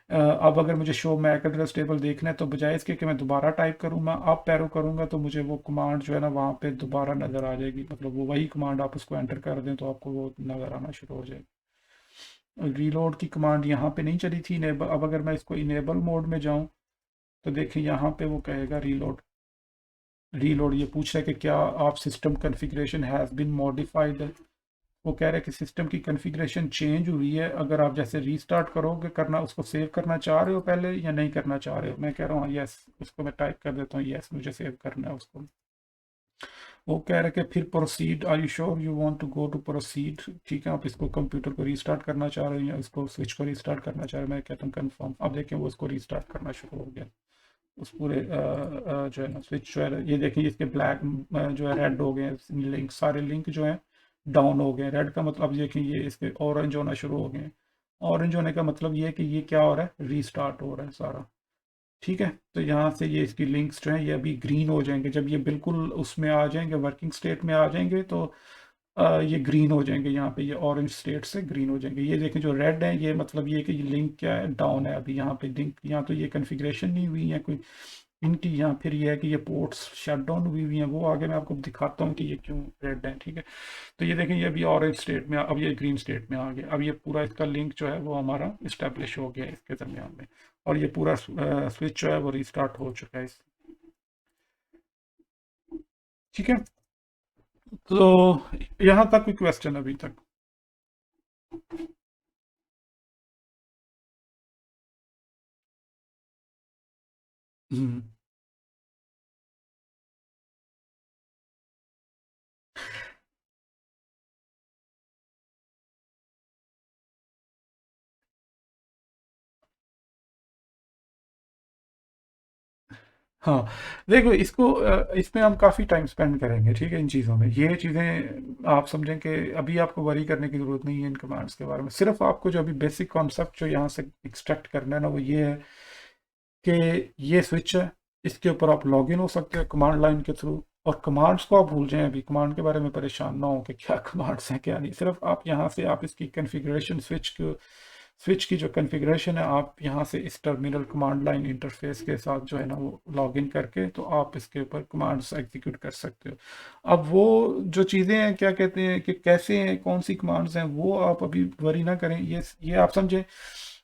अब अगर मुझे शो मैक एड्रेस टेबल देखना है तो बजाय इसके कि मैं दोबारा टाइप करूँ, मैं अप एरो करूँगा तो मुझे वो कमांड जो है ना वहाँ पे दोबारा नज़र आ जाएगी। मतलब वो वही कमांड आप उसको एंटर कर दें तो आपको वो नज़र आना शुरू हो जाएगी। रीलोड की कमांड यहाँ पे नहीं चली थी इनेबल, अब अगर मैं इसको इनेबल मोड में जाऊँ तो देखिए यहाँ पे वो कहेगा रीलोड। रीलोड ये पूछ रहा है कि क्या आप system configuration has been modified, वो कह रहे हैं कि सिस्टम की कॉन्फ़िगरेशन चेंज हुई है। अगर आप जैसे रीस्टार्ट करोगे करना, उसको सेव करना चाह रहे हो पहले या नहीं करना चाह रहे हो। मैं कह रहा हूँ यस, उसको मैं टाइप कर देता हूँ यस, मुझे सेव करना है उसको। वो कह रहे हैं कि फिर proceed, are you sure you want to go to proceed. ठीक है, आप इसको कंप्यूटर को रीस्टार्ट करना चाह रहे हो या इसको स्विच को रीस्टार्ट करना चाह रहे हो। मैं कहता हूँ कन्फर्म। अब देखें वो इसको रीस्टार्ट करना शुरू हो गया। उस पूरे जो है ना स्विच जो है, ये देखिए इसके ब्लैक जो है रेड हो गए लिंक, सारे लिंक जो हैं डाउन हो गए। रेड का मतलब देखिए ये इसके ऑरेंज होना शुरू हो गए। ऑरेंज होने का मतलब ये है कि ये क्या हो रहा है, रीस्टार्ट हो रहा है सारा। ठीक है, तो यहाँ से ये इसकी लिंक्स जो हैं ये अभी ग्रीन हो जाएंगे। जब ये बिल्कुल उसमें आ जाएंगे, वर्किंग स्टेट में आ जाएंगे तो ये ग्रीन हो जाएंगे। यहाँ पे ये ऑरेंज स्टेट से ग्रीन हो जाएंगे। ये देखें जो रेड है ये मतलब ये कि ये लिंक क्या है, डाउन है। अभी यहाँ पे लिंक, यहाँ तो ये कन्फिग्रेशन नहीं हुई है कोई, इनकी यहाँ फिर ये है कि ये पोर्ट्स शट डाउन हुई हैं, वो आगे मैं आपको दिखाता हूँ कि ये क्यों रेड है, ठीक है। तो ये देखें, ये अभी ऑरेंज स्टेट में, अब ये ग्रीन स्टेट में आ गया। अब ये पूरा इसका लिंक जो है वो हमारा इस्टेब्लिश हो गया है इसके दरमियान में, और ये पूरा स्विच जो है वो रिस्टार्ट हो चुका है ठीक है। तो यहाँ तक कोई क्वेश्चन अभी तक? हम्म। हाँ, देखो इसको इसमें हम काफ़ी टाइम स्पेंड करेंगे, ठीक है, इन चीज़ों में। ये चीज़ें आप समझें कि अभी आपको वरी करने की ज़रूरत नहीं है इन कमांड्स के बारे में। सिर्फ आपको जो अभी बेसिक कॉन्सेप्ट जो यहाँ से एक्सट्रैक्ट करना है ना, वो ये है कि ये स्विच है, इसके ऊपर आप लॉगिन हो सकते हैं कमांड लाइन के थ्रू। और कमांड्स को आप भूल जाएं, अभी कमांड के बारे में परेशान ना हो कि क्या कमांड्स हैं क्या नहीं। सिर्फ आप यहाँ से आप इसकी कन्फिग्रेशन स्विच की जो कन्फिग्रेशन है, आप यहाँ से इस टर्मिनल कमांड लाइन इंटरफेस के साथ जो है ना वो लॉगिन करके तो आप इसके ऊपर कमांड्स एग्जीक्यूट कर सकते हो। अब वो जो चीज़ें हैं, क्या कहते हैं कि कैसे हैं, कौन सी कमांड्स हैं, वो आप अभी वरी ना करें। ये आप समझें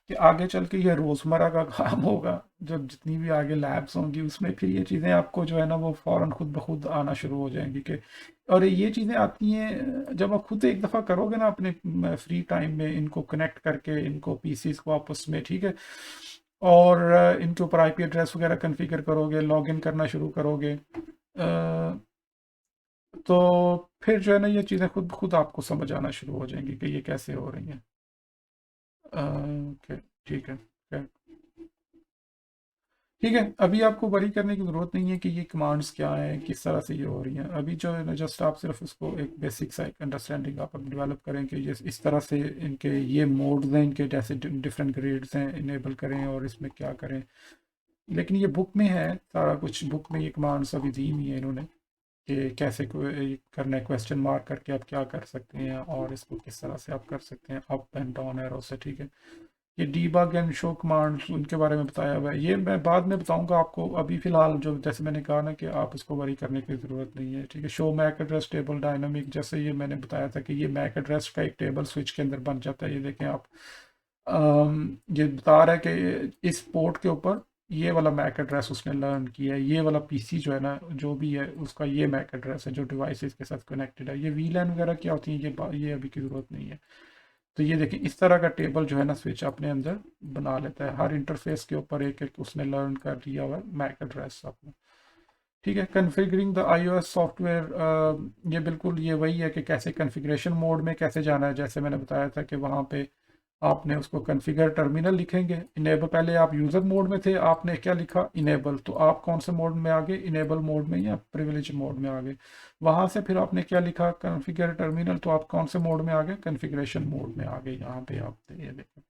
कि आगे चल के ये रोज़मर्रा का काम होगा। जब जितनी भी आगे लैब्स होंगी उसमें फिर ये चीज़ें आपको जो है ना वो फ़ौरन खुद ब खुद आना शुरू हो जाएंगी कि, और ये चीज़ें आती हैं जब आप खुद एक दफ़ा करोगे ना अपने फ्री टाइम में, इनको कनेक्ट करके इनको पीसीस को आपस में, ठीक है, और इनके ऊपर आईपी एड्रेस वगैरह कन्फिगर करोगे, लॉगिन करना शुरू करोगे, तो फिर जो है ना ये चीज़ें खुद ब खुद आपको समझ आना शुरू हो जाएंगी कि ये कैसे हो रही हैं। ओके, ठीक है, ठीक है। अभी आपको वरी करने की ज़रूरत नहीं है कि ये कमांड्स क्या हैं, किस तरह से ये हो रही हैं। अभी जो है ना जस्ट आप सिर्फ उसको एक बेसिक सा एक अंडरस्टैंडिंग आप डेवलप करें कि ये इस तरह से इनके ये मोड्स हैं, इनके जैसे डिफरेंट ग्रेड्स हैं, इनेबल करें और इसमें क्या करें। लेकिन ये बुक में है सारा कुछ, बुक में ये कमांड्स अभी दी हुई है इन्होंने कि कैसे करना है, क्वेश्चन मार्क करके आप क्या कर सकते हैं और इसको किस तरह से आप कर सकते हैं अप एंड डाउन एरो से, ठीक है। ये डीबग एंड शो कमांड्स उनके बारे में बताया हुआ है, ये मैं बाद में बताऊंगा आपको। अभी फ़िलहाल जो जैसे मैंने कहा ना कि आप इसको वरी करने की ज़रूरत नहीं है, ठीक है। Show MAC address table dynamic, जैसे ये मैंने बताया था कि ये मैक एड्रेस का एक टेबल स्विच के अंदर बन जाता है। ये देखें आप, ये बता रहा है कि इस पोर्ट के ऊपर ये वाला मैक एड्रेस उसने लर्न किया है, ये वाला पीसी जो है ना जो भी है उसका ये मैक एड्रेस है जो डिवाइसेस के साथ कनेक्टेड है। ये वीलैन वगैरह क्या होती है ये अभी की ज़रूरत नहीं है। तो ये देखिए इस तरह का टेबल जो है ना स्विच अपने अंदर बना लेता है, हर इंटरफेस के ऊपर एक एक उसने लर्न कर दिया हुआ मैक एड्रेस अपना, ठीक है। कन्फिगरिंग द iOS सॉफ्टवेयर, ये बिल्कुल ये वही है कि कैसे कन्फिग्रेशन मोड में कैसे जाना है। जैसे मैंने बताया था कि वहाँ पे आपने उसको कन्फिगर टर्मिनल लिखेंगे, इनेबल, पहले आप यूज़र मोड में थे, आपने क्या लिखा इनेबल, तो आप कौन से मोड में आ गए, इनेबल मोड में या प्रिविलेज मोड में आ गए। वहाँ से फिर आपने क्या लिखा कन्फिगर टर्मिनल, तो आप कौन से मोड में आ गए, कन्फिग्रेशन मोड में आ गए। यहाँ पे आप ये देखें,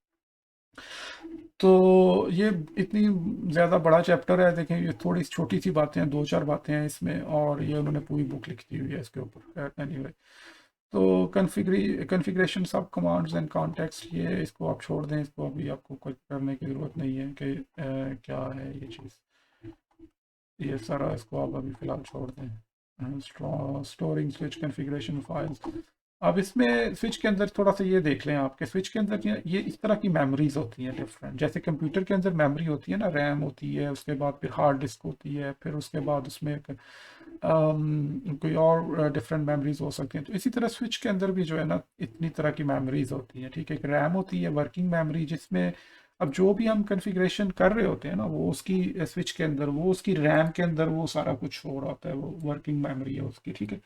तो ये इतनी ज़्यादा बड़ा चैप्टर है, देखें ये थोड़ी छोटी सी बातें हैं, दो चार बातें हैं इसमें, और ये उन्होंने पूरी बुक लिखी हुई है इसके ऊपर। एनीवे, तो कन्फिग्रेशन सब कमांड्स एंड कॉन्टेक्स्ट, ये इसको आप छोड़ दें, इसको अभी आपको कुछ करने की ज़रूरत नहीं है कि क्या है ये चीज़, ये सारा इसको आप अभी फ़िलहाल छोड़ दें। स्टोरिंग स्विच कन्फिग्रेशन फाइल्स, अब इसमें स्विच के अंदर थोड़ा सा ये देख लें आपके स्विच के अंदर ये इस तरह की मेमोरीज होती हैं डिफरेंट, जैसे कंप्यूटर के अंदर मेमोरी होती है ना, रैम होती है, उसके बाद फिर हार्ड डिस्क होती है, फिर उसके बाद उसमें कोई और डिफरेंट मेमोरीज हो सकती हैं। तो इसी तरह स्विच के अंदर भी जो है ना इतनी तरह की मेमोरीज होती हैं, ठीक है। एक रैम होती है वर्किंग मेमोरी, जिसमें अब जो भी हम कन्फिग्रेशन कर रहे होते हैं ना वो उसकी स्विच के अंदर, वो उसकी रैम के अंदर वो सारा कुछ हो रहा होता है, वो वर्किंग मेमोरी है उसकी, ठीक है।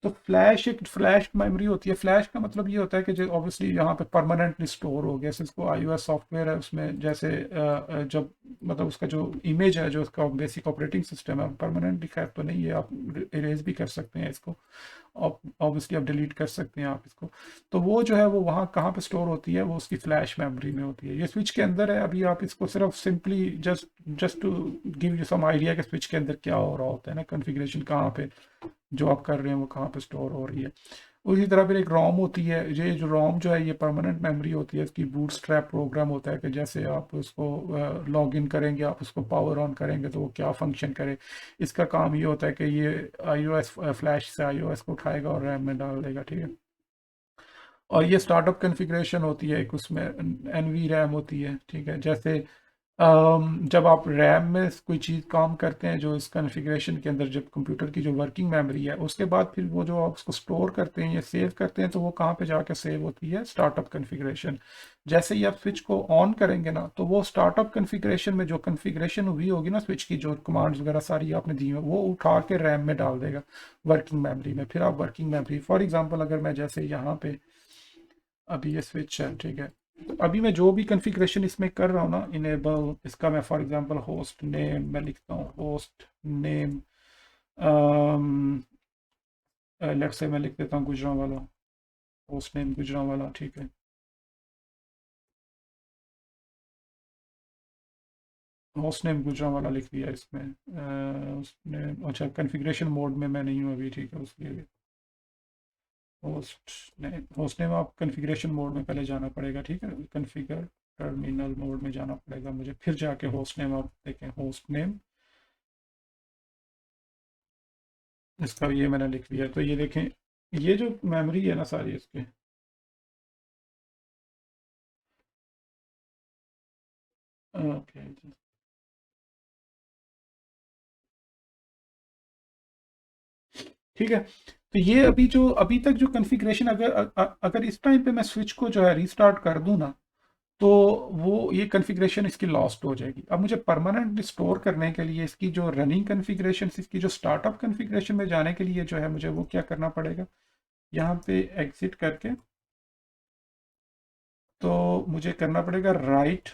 तो फ्लैश एक फ्लैश मेमोरी होती है। फ्लैश का मतलब ये होता है कि जो ऑब्वियसली यहाँ पे परमानेंटली स्टोर हो गया, इसको iOS सॉफ्टवेयर है उसमें जैसे जब मतलब उसका जो इमेज है, जो उसका बेसिक ऑपरेटिंग सिस्टम है, परमानेंटली खैर तो नहीं है, आप इरेज भी कर सकते हैं इसको, ऑब्वियसली आप डिलीट कर सकते हैं आप इसको। तो वो जो है वो वहाँ कहाँ पे स्टोर होती है, वो उसकी फ्लैश मेमोरी में होती है। ये स्विच के अंदर है। अभी आप इसको सिर्फ simply just to give you some idea कि स्विच के अंदर क्या हो रहा होता है ना, कन्फिग्रेशन कहाँ पे जो आप कर रहे हैं वो कहाँ पे स्टोर हो रही है। उसी तरह फिर एक रोम होती है, ये जो रोम जो है ये परमानेंट मेमोरी होती है, इसकी बूटस्ट्रैप प्रोग्राम होता है कि जैसे आप उसको लॉग इन करेंगे, आप उसको पावर ऑन करेंगे तो वो क्या फंक्शन करे। इसका काम ये होता है कि ये iOS फ्लैश से iOS को उठाएगा और रैम में डाल देगा, ठीक है। और ये स्टार्टअप कॉन्फ़िगरेशन होती है एक, उसमें एनवी रैम होती है, ठीक है। जैसे जब आप रैम में कोई चीज़ काम करते हैं जो इस कॉन्फ़िगरेशन के अंदर, जब कंप्यूटर की जो वर्किंग मेमोरी है उसके बाद फिर वो जो आप उसको स्टोर करते हैं या सेव करते हैं तो वो कहाँ पे जाके सेव होती है, स्टार्टअप कॉन्फ़िगरेशन। जैसे ही आप स्विच को ऑन करेंगे ना तो वो स्टार्टअप कॉन्फ़िगरेशन में जो कॉन्फ़िगरेशन हुई होगी ना स्विच की, जो कमांड्स वगैरह सारी आपने दी हैं वो उठा के रैम में डाल देगा, वर्किंग मेमोरी में। फिर आप वर्किंग मेमोरी, फॉर एग्जांपल अगर मैं जैसे यहाँ पे अभी ये स्विच है, ठीक है, तो अभी मैं जो भी कॉन्फ़िगरेशन इसमें कर रहा हूँ ना, इनेबल इसका, मैं फॉर एग्जांपल होस्ट नेम मैं लिखता हूँ, होस्ट नेम लेट्स से मैं लिख देता हूँ गुजरांवाला, होस्ट नेम गुजरांवाला, ठीक है। होस्ट नेम गुजरांवाला लिख दिया इसमें। उसने अच्छा कॉन्फ़िगरेशन मोड में मैं नहीं हूँ अभी, ठीक है, उसके लिए होस्ट नेम आप कॉन्फ़िगरेशन मोड में पहले जाना पड़ेगा, ठीक है, कॉन्फ़िगर टर्मिनल मोड में जाना पड़ेगा मुझे, फिर जाके होस्ट नेम आप देखें, होस्ट नेम इसका ये मैंने लिख लिया। तो ये देखें, ये जो मेमोरी है ना सारी इसके, ओके, ठीक है। तो ये अभी जो अभी तक जो कॉन्फ़िगरेशन, अगर इस टाइम पे मैं स्विच को जो है रीस्टार्ट कर दूं ना तो वो ये कॉन्फ़िगरेशन इसकी लॉस्ट हो जाएगी। अब मुझे परमानेंटली स्टोर करने के लिए इसकी जो रनिंग कॉन्फ़िगरेशन, इसकी जो स्टार्टअप कॉन्फ़िगरेशन में जाने के लिए जो है मुझे वो क्या करना पड़ेगा, यहाँ पे एग्जिट करके तो मुझे करना पड़ेगा राइट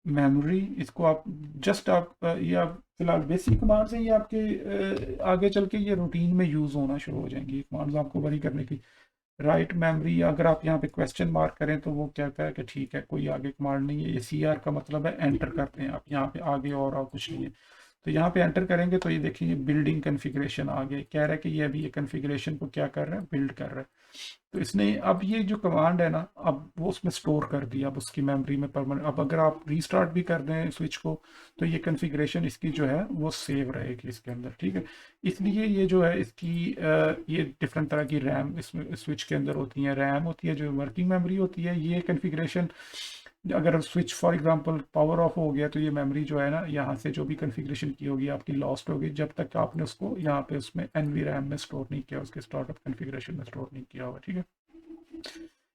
मेमोरी। इसको आप जस्ट आप ये आप फिलहाल बेसिक कमांड्स हैं, ये आपके आगे चल के ये रूटीन में यूज़ होना शुरू हो जाएंगी कमांड्स आपको वरी करने की। राइट मेमोरी, अगर आप यहाँ पे क्वेश्चन मार्क करें तो वो कहता है कि ठीक है कोई आगे कमांड नहीं है, ये सी आर का मतलब है एंटर करते हैं आप यहाँ पे, आगे और कुछ नहीं है। तो यहाँ पे एंटर करेंगे तो ये देखिए बिल्डिंग कॉन्फ़िगरेशन आ गया, कह रहा है कि ये अभी ये कॉन्फ़िगरेशन को क्या कर रहा है, बिल्ड कर रहा है। तो इसने अब ये जो कमांड है ना, अब वो उसमें स्टोर कर दिया, अब उसकी मेमोरी में परमानेंट। अब अगर आप रीस्टार्ट भी कर दें स्विच को तो ये कॉन्फ़िगरेशन इसकी जो है वो सेव रहेगी इसके अंदर, ठीक है। इसलिए ये जो है इसकी ये डिफरेंट तरह की रैम इसमें स्विच के अंदर होती है, रैम होती है जो वर्किंग मेमोरी होती है। ये कॉन्फ़िगरेशन अगर switch for example power of हो गया तो ये मेमोरी जो है ना, यहाँ से जो भी कॉन्फ़िगरेशन की होगी आपकी लॉस्ट होगी, जब तक आपने उसको यहाँ पे उसमें एनवी रैम में स्टोर नहीं किया, उसके स्टार्टअप कॉन्फ़िगरेशन में स्टोर नहीं किया होगा, ठीक है।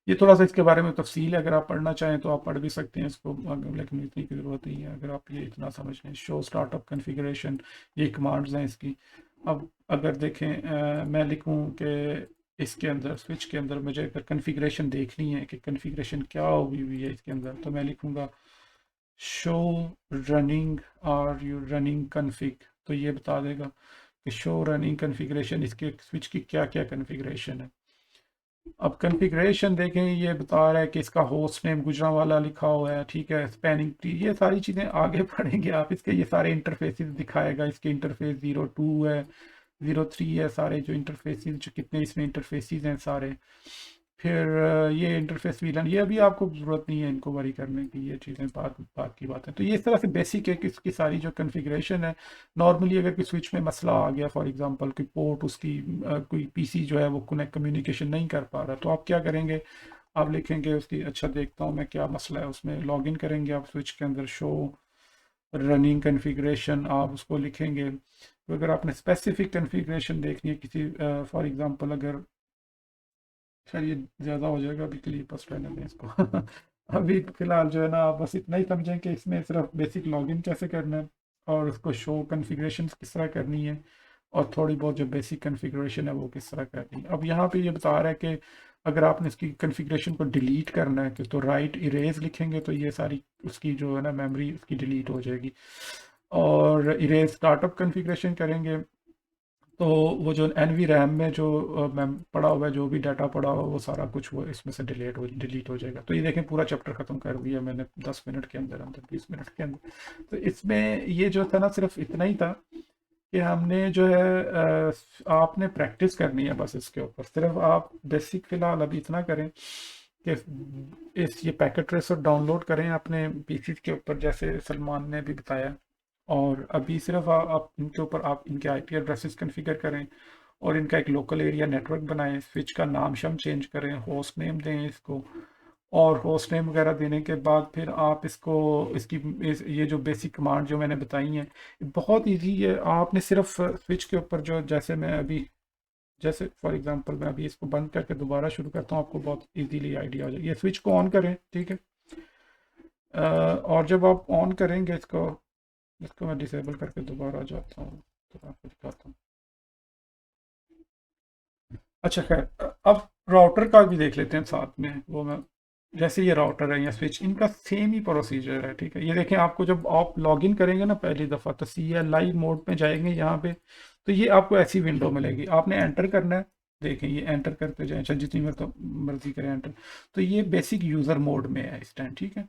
ये थोड़ा सा इसके बारे में तफसील है, अगर आप पढ़ना चाहें तो आप पढ़ भी सकते हैं इसको, लेकिन इतनी की ज़रूरत नहीं है अगर आप ये इतना समझ लें। शो स्टार्टअप कॉन्फ़िगरेशन, ये कमांड्स हैं इसकी। अब अगर देखें मैं लिखूं कि इसके अंदर स्विच के अंदर मुझे अगर कॉन्फ़िगरेशन देखनी है कि कॉन्फ़िगरेशन क्या हुई है इसके अंदर, तो मैं लिखूंगा show running are you running config, तो ये बता देगा कि शो रनिंग कॉन्फ़िगरेशन, इसके स्विच की क्या क्या कॉन्फ़िगरेशन है। अब कॉन्फ़िगरेशन देखें, ये बता रहा है कि इसका होस्ट नेम गुजरांवाला लिखा हुआ है, ठीक है, स्पैनिंग ट्री, ये सारी चीज़ें आगे पढ़ेंगे आप। इसके ये सारे इंटरफेसेस दिखाएगा, इसके इंटरफेस 02 है, 03 है, सारे जो इंटरफेसेस जो कितने इसमें इंटरफेसेस हैं सारे। फिर ये इंटरफेस वीलन, ये अभी आपको ज़रूरत नहीं है इनको वरी करने की, ये चीज़ें बात बात की बात है। तो ये इस तरह से बेसिक है कि इसकी सारी जो कॉन्फ़िगरेशन है। नॉर्मली अगर कोई स्विच में मसला आ गया, फॉर एग्जांपल कोई पोर्ट उसकी कोई पीसी जो है वो कनेक्ट कम्युनिकेशन नहीं कर पा रहा, तो आप क्या करेंगे, आप लिखेंगे उसकी, अच्छा देखता हूँ मैं क्या मसला है उसमें, लॉगिन करेंगे आप स्विच के अंदर, शो रनिंग कॉन्फ़िगरेशन आप उसको लिखेंगे। तो अगर आपने स्पेसिफिक कॉन्फ़िगरेशन देखनी है किसी, फॉर एग्जांपल अगर, खैर ये ज़्यादा हो जाएगा, अभी के लिए बस रहने दें इसको अभी फ़िलहाल जो है ना आप बस इतना ही समझें कि इसमें सिर्फ बेसिक लॉगिन कैसे करना है और उसको शो कॉन्फ़िगरेशन किस तरह करनी है, और थोड़ी बहुत जो बेसिक कॉन्फ़िगरेशन है वो किस तरह करनी है। अब यहाँ पे ये बता रहा है कि अगर आपने इसकी कॉन्फ़िगरेशन को डिलीट करना है कि तो राइट इरेज लिखेंगे तो ये सारी उसकी जो है ना मेमोरी उसकी डिलीट हो जाएगी। और इरेज स्टार्टअप कॉन्फ़िगरेशन करेंगे तो वो जो एनवी रैम में जो मैम पड़ा हुआ है, जो भी डाटा पड़ा हुआ है वो सारा कुछ वो इसमें से डिलीट हो जाएगा। तो ये देखें पूरा चैप्टर ख़त्म कर दिया मैंने 10 मिनट के अंदर अंदर, 20 मिनट के अंदर। तो इसमें ये जो था ना सिर्फ इतना ही था कि हमने जो है आपने प्रैक्टिस करनी है बस इसके ऊपर। सिर्फ आप बेसिक फ़िलहाल अभी इतना करें कि इस ये पैकेट ट्रेसर डाउनलोड करें अपने पीसी के ऊपर, जैसे सलमान ने भी बताया। और अभी सिर्फ आप इनके ऊपर आप इनके आईपी एड्रेसेस कॉन्फ़िगर करें और इनका एक लोकल एरिया नेटवर्क बनाएं, स्विच का नाम शम चेंज करें, होस्ट नेम दें इसको। और होस्ट नेम वगैरह देने के बाद फिर आप इसको ये जो बेसिक कमांड जो मैंने बताई हैं बहुत इजी है। आपने सिर्फ स्विच के ऊपर जो, जैसे मैं अभी, जैसे फॉर एग्जांपल मैं अभी इसको बंद करके दोबारा शुरू करता हूँ, आपको बहुत इजीली आइडिया हो जाए। ये स्विच को ऑन करें, ठीक है। और जब आप ऑन करेंगे इसको, इसको मैं डिसेबल करके दोबारा जाता हूँ तो आपको दिखाता हूँ। अच्छा खैर, अब राउटर का भी देख लेते हैं साथ में। वो मैं, जैसे ये राउटर है या स्विच, इनका सेम ही प्रोसीजर है, ठीक है। ये देखें, आपको जब आप लॉगिन करेंगे ना पहली दफ़ा, तो CLI मोड में जाएंगे यहाँ पे, तो ये आपको ऐसी विंडो मिलेगी। आपने एंटर करना है, देखें ये एंटर करते जाए, अच्छा जितनी मर्जी करें एंटर। तो ये बेसिक यूज़र मोड में है इस टाइम, ठीक है।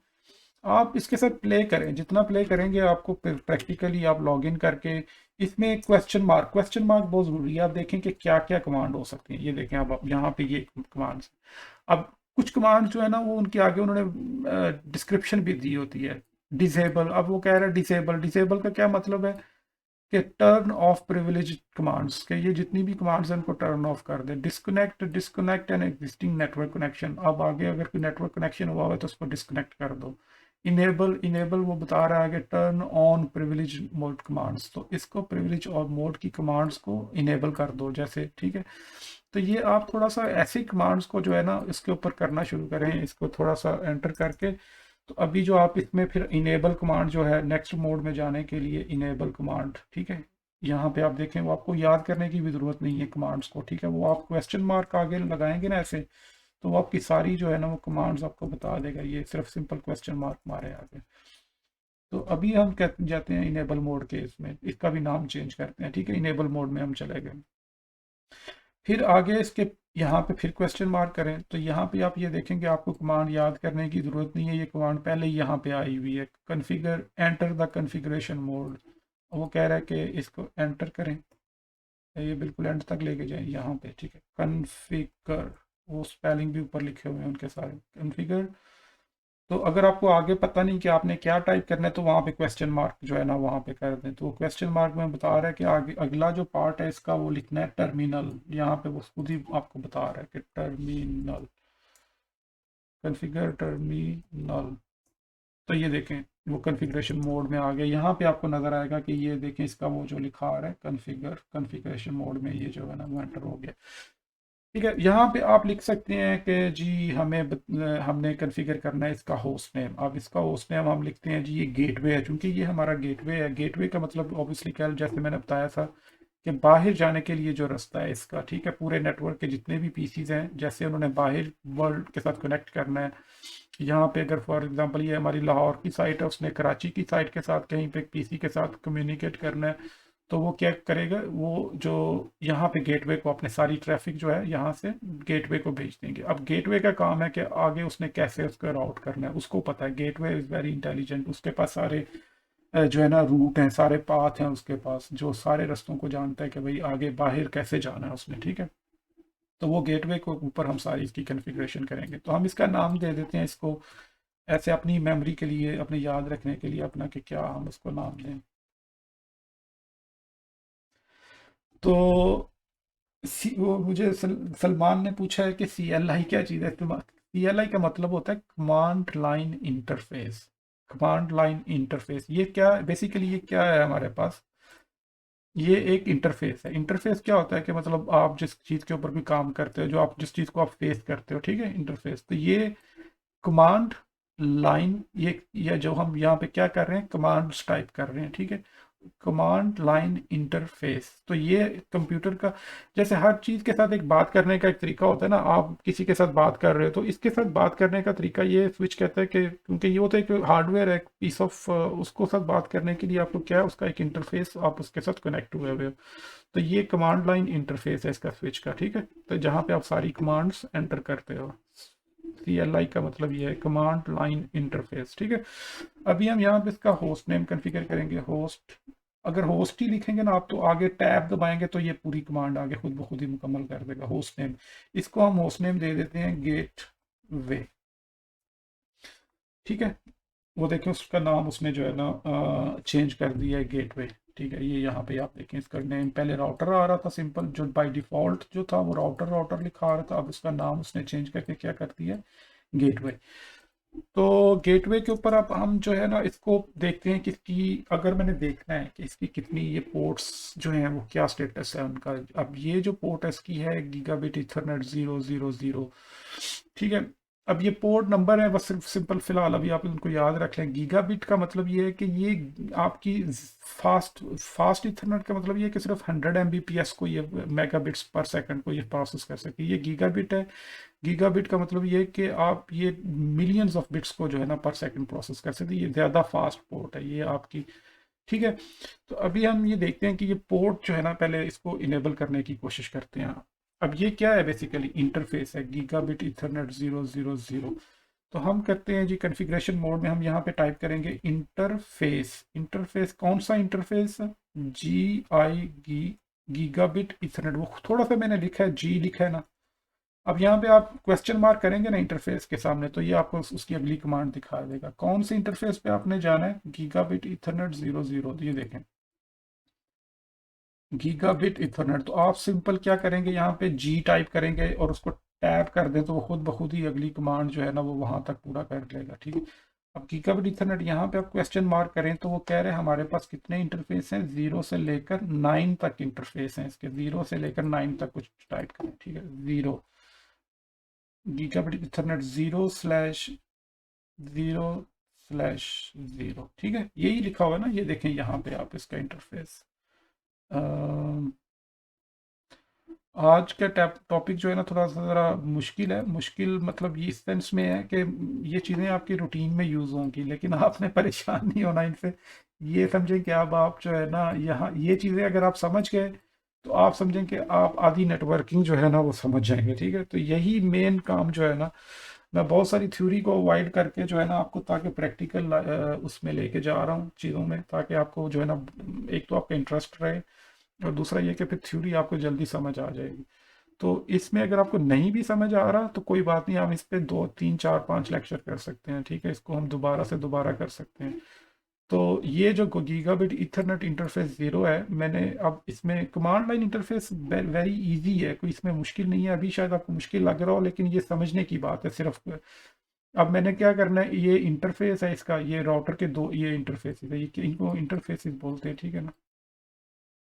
आप इसके साथ प्ले करें, जितना प्ले करेंगे आपको प्रैक्टिकली आप लॉगिन करके इसमें क्वेश्चन मार्क बहुत ज़रूरी है। आप देखें कि क्या क्या कमांड हो सकती है। ये देखें आप यहाँ पे ये कमांड, अब कुछ कमांड जो है ना वो उनके आगे उन्होंने डिस्क्रिप्शन भी दी होती है। डिसेबल, अब वो कह रहा है डिसेबल, डिसेबल का क्या मतलब है कि टर्न ऑफ प्रिविलेज कमांड्स के, ये जितनी भी कमांड्स हैं उनको टर्न ऑफ कर दे। Disconnect an existing network connection, अब आगे अगर कोई नेटवर्क कनेक्शन हुआ है तो उसको डिस्कनेक्ट कर दो। इनेबल वो बता रहा है कि turn on privilege mode commands, तो इसको प्रिविलेज और मोड की कमांड्स को इनेबल कर दो जैसे, ठीक है। तो ये आप थोड़ा सा ऐसी कमांड्स को जो है ना इसके ऊपर करना शुरू करें, इसको थोड़ा सा एंटर करके। तो अभी जो आप इसमें फिर इनेबल कमांड जो है नेक्स्ट मोड में जाने के लिए इनेबल कमांड, ठीक है। यहाँ पे आप देखें वो आपको याद करने की भी ज़रूरत नहीं है कमांड्स को, ठीक है। वो आप क्वेश्चन मार्क आगे लगाएंगे ना ऐसे, तो वो आपकी सारी जो है ना वो कमांड्स आपको बता देगा। ये सिर्फ सिंपल क्वेश्चन मार्क मारे आगे। तो अभी हम कहते जाते हैं इनेबल मोड के, इसमें इसका भी नाम चेंज करते हैं, ठीक है। इनेबल मोड में हम चले गए। फिर आगे इसके यहाँ पे फिर क्वेश्चन मार्क करें, तो यहाँ पे आप ये देखेंगे आपको कमांड याद करने की ज़रूरत नहीं है। ये कमांड पहले ही यहाँ पे आई हुई है, configure enter the configuration mode. वो कह रहा है कि इसको एंटर करें, ये बिल्कुल एंड तक लेके जाए यहाँ पे, ठीक है। कन्फिगर, वो स्पेलिंग भी ऊपर लिखे हुए हैं उनके सारे, कन्फिगर। तो अगर आपको आगे पता नहीं कि आपने क्या टाइप करना है, तो वहाँ पे क्वेश्चन मार्क जो है ना वहाँ पे कर दें। तो वो क्वेश्चन मार्क में बता रहा है कि आगे अगला जो पार्ट है इसका वो लिखना है टर्मिनल। यहाँ पे वो खुद ही आपको बता रहा है कि टर्मिनल, कॉन्फ़िगर टर्मिनल। तो ये देखें वो कॉन्फ़िगरेशन मोड में आ गया। यहाँ पे आपको नज़र आएगा कि ये देखें इसका वो जो लिखा आ रहा है कॉन्फ़िगरेशन मोड में, ये जो है ना वो एंटर हो गया, ठीक है। यहाँ पे आप लिख सकते हैं कि जी हमने कॉन्फ़िगर करना है इसका होस्ट नेम। अब इसका होस्ट नेम हम लिखते हैं जी ये गेटवे है, क्योंकि ये हमारा गेटवे है। गेटवे का मतलब ऑब्वियसली क्या, जैसे मैंने बताया था कि बाहर जाने के लिए जो रास्ता है इसका, ठीक है। पूरे नेटवर्क के जितने भी पीसीज हैं, जैसे उन्होंने बाहर वर्ल्ड के साथ कनेक्ट करना है। यहाँ पे अगर फॉर एग्जांपल ये हमारी लाहौर की साइट है, उसने कराची की साइट के साथ कहीं पे पीसी के साथ कम्युनिकेट करना है, तो वो क्या करेगा, वो जो यहाँ पे गेटवे को अपने सारी ट्रैफिक जो है यहाँ से गेटवे को भेज देंगे। अब गेटवे का काम है कि आगे उसने कैसे उसको राउट करना है, उसको पता है। गेटवे इज़ वेरी इंटेलिजेंट, उसके पास सारे जो है ना रूट हैं, सारे पाथ हैं उसके पास, जो सारे रास्तों को जानता है कि भाई आगे बाहर कैसे जाना है उसने, ठीक है। तो वो गेटवे को ऊपर हम सारी इसकी कन्फिग्रेशन करेंगे। तो हम इसका नाम दे देते हैं इसको ऐसे अपनी मेमोरी के लिए, अपने याद रखने के लिए अपना, कि क्या हम इसको नाम दें। तो वो मुझे सलमान ने पूछा है कि CLI क्या चीज़ है। CLI का मतलब होता है command line interface. Command line interface ये क्या, बेसिकली ये क्या है हमारे पास, ये एक इंटरफेस है। इंटरफेस क्या होता है कि मतलब आप जिस चीज़ के ऊपर भी काम करते हो, जो आप जिस चीज़ को आप फेस करते हो, ठीक है, इंटरफेस। तो ये कमांड लाइन, ये जो हम यहाँ पे क्या कर रहे हैं, कमांड्स टाइप कर रहे हैं, ठीक है। कमांड लाइन इंटरफेस, तो ये कंप्यूटर का, जैसे हर चीज़ के साथ एक बात करने का एक तरीका होता है ना, आप किसी के साथ बात कर रहे हो तो इसके साथ बात करने का तरीका ये स्विच कहता है कि, क्योंकि ये होता है कि हार्डवेयर है एक पीस ऑफ, उसको साथ बात करने के लिए आपको क्या है, उसका एक इंटरफेस आप उसके साथ कनेक्ट हुए हुए हो। तो ये कमांड लाइन इंटरफेस है इसका स्विच का, ठीक है। तो जहाँ पे आप सारी कमांड्स एंटर करते हो, CLI का मतलब ये है कमांड लाइन इंटरफेस, ठीक है। अभी हम यहाँ पे इसका होस्ट नेम कॉन्फ़िगर करेंगे, होस्ट अगर होस्ट ही लिखेंगे ना आप, तो आगे टैब दबाएंगे तो ये पूरी कमांड आगे खुद ब खुद ही मुकम्मल कर देगा। होस्ट नेम, इसको हम होस्ट नेम दे देते हैं गेट वे। ठीक है, वो देखें उसका नाम उसने जो है ना चेंज कर दिया है गेटवे। ठीक है, ये यहाँ पे आप देखें इसका नेम पहले राउटर आ रहा था सिंपल, जो बाय डिफॉल्ट जो था वो राउटर राउटर लिखा आ रहा था, अब उसका नाम उसने चेंज करके क्या कर दिया, गेटवे। तो गेटवे के ऊपर अब हम जो है ना इसको देखते हैं कि इसकी, अगर मैंने देखना है कि इसकी कितनी ये पोर्ट्स जो हैं वो क्या स्टेटस है उनका। अब ये जो पोर्ट है इसकी है गीगाबिट ईथरनेट 000। ठीक है, अब ये पोर्ट नंबर है बस सिर्फ सिंपल फिलहाल अभी आप उनको याद रख लें। गीगाबिट का मतलब ये है कि ये आपकी फास्ट इथरनेट का मतलब ये है कि सिर्फ 100 Mbps को ये मेगाबिट्स पर सेकंड को ये प्रोसेस कर सके, ये गीगाबिट है। गीगाबिट का मतलब ये है कि आप ये मिलियंस ऑफ बिट्स को जो है ना पर सेकंड प्रोसेस कर सकते हैं, ये ज़्यादा फास्ट पोर्ट है ये आपकी। ठीक है, तो अभी हम ये देखते हैं कि ये पोर्ट जो है ना पहले इसको इनेबल करने की कोशिश करते हैं। अब ये क्या है, बेसिकली इंटरफेस है गीगाबिट ईथरनेट 000। तो हम करते हैं जी कॉन्फ़िगरेशन मोड में हम यहाँ पे टाइप करेंगे इंटरफेस। इंटरफेस कौन सा इंटरफेस, गीगाबिट ईथरनेट, वो थोड़ा सा मैंने लिखा है जी लिखा है ना। अब यहाँ पे आप क्वेश्चन मार्क करेंगे ना इंटरफेस के सामने, तो ये आपको उसकी अगली कमांड दिखा देगा कौन से इंटरफेस पे आपने जाना है, गीगाबिट ईथरनेट 000। तो ये देखें गीगाबिट इथरनेट, तो आप सिंपल क्या करेंगे यहाँ पे जी टाइप करेंगे और उसको टैप कर दें तो वो खुद ब खुद ही अगली कमांड जो है ना वो वहां तक पूरा कर लेगा। ठीक है, अब गीगाबिट इथरनेट यहाँ पे आप क्वेश्चन मार्क करें तो वो कह रहे हैं हमारे पास कितने इंटरफेस हैं, 0 से लेकर 9 तक इंटरफेस हैं इसके, 0 से लेकर 9 तक कुछ टाइप करें। ठीक है, 0 गीगाबिट इथरनेट 0/0/0। ठीक है, यही लिखा हुआ है ना, ये देखें यहाँ पे आप इसका इंटरफेस। आज का टॉपिक जो है ना थोड़ा सा ज़रा मुश्किल है। मुश्किल मतलब ये इस सेंस में है कि ये चीज़ें आपकी रूटीन में यूज़ होंगी, लेकिन आपने परेशान नहीं होना इनसे। ये समझें कि अब आप जो है ना यहाँ ये चीज़ें अगर आप समझ गए तो आप समझें कि आप आधी नेटवर्किंग जो है ना वो समझ जाएंगे। ठीक है, तो यही मेन काम जो है ना, मैं बहुत सारी थ्योरी को अवॉइड करके जो है ना आपको ताकि प्रैक्टिकल उसमें लेके जा रहा हूँ चीज़ों में, ताकि आपको जो है ना एक तो आपका इंटरेस्ट रहे और दूसरा ये कि फिर थ्योरी आपको जल्दी समझ आ जाएगी। तो इसमें अगर आपको नहीं भी समझ आ रहा तो कोई बात नहीं, हम इस पे 2 3 4 5 लेक्चर कर सकते हैं। ठीक है, इसको हम दोबारा से दोबारा कर सकते हैं। तो ये जो गीगाबिट ईथरनेट इंटरफेस 0 है, मैंने अब इसमें command line interface very easy है, कोई इसमें मुश्किल नहीं है। अभी शायद आपको मुश्किल लग रहा हो लेकिन ये समझने की बात है सिर्फ। अब मैंने क्या करना है, ये इंटरफेस है इसका, ये राउटर के दो ये इंटरफेस है, ये इनको इंटरफेसेस बोलते हैं। ठीक है ना,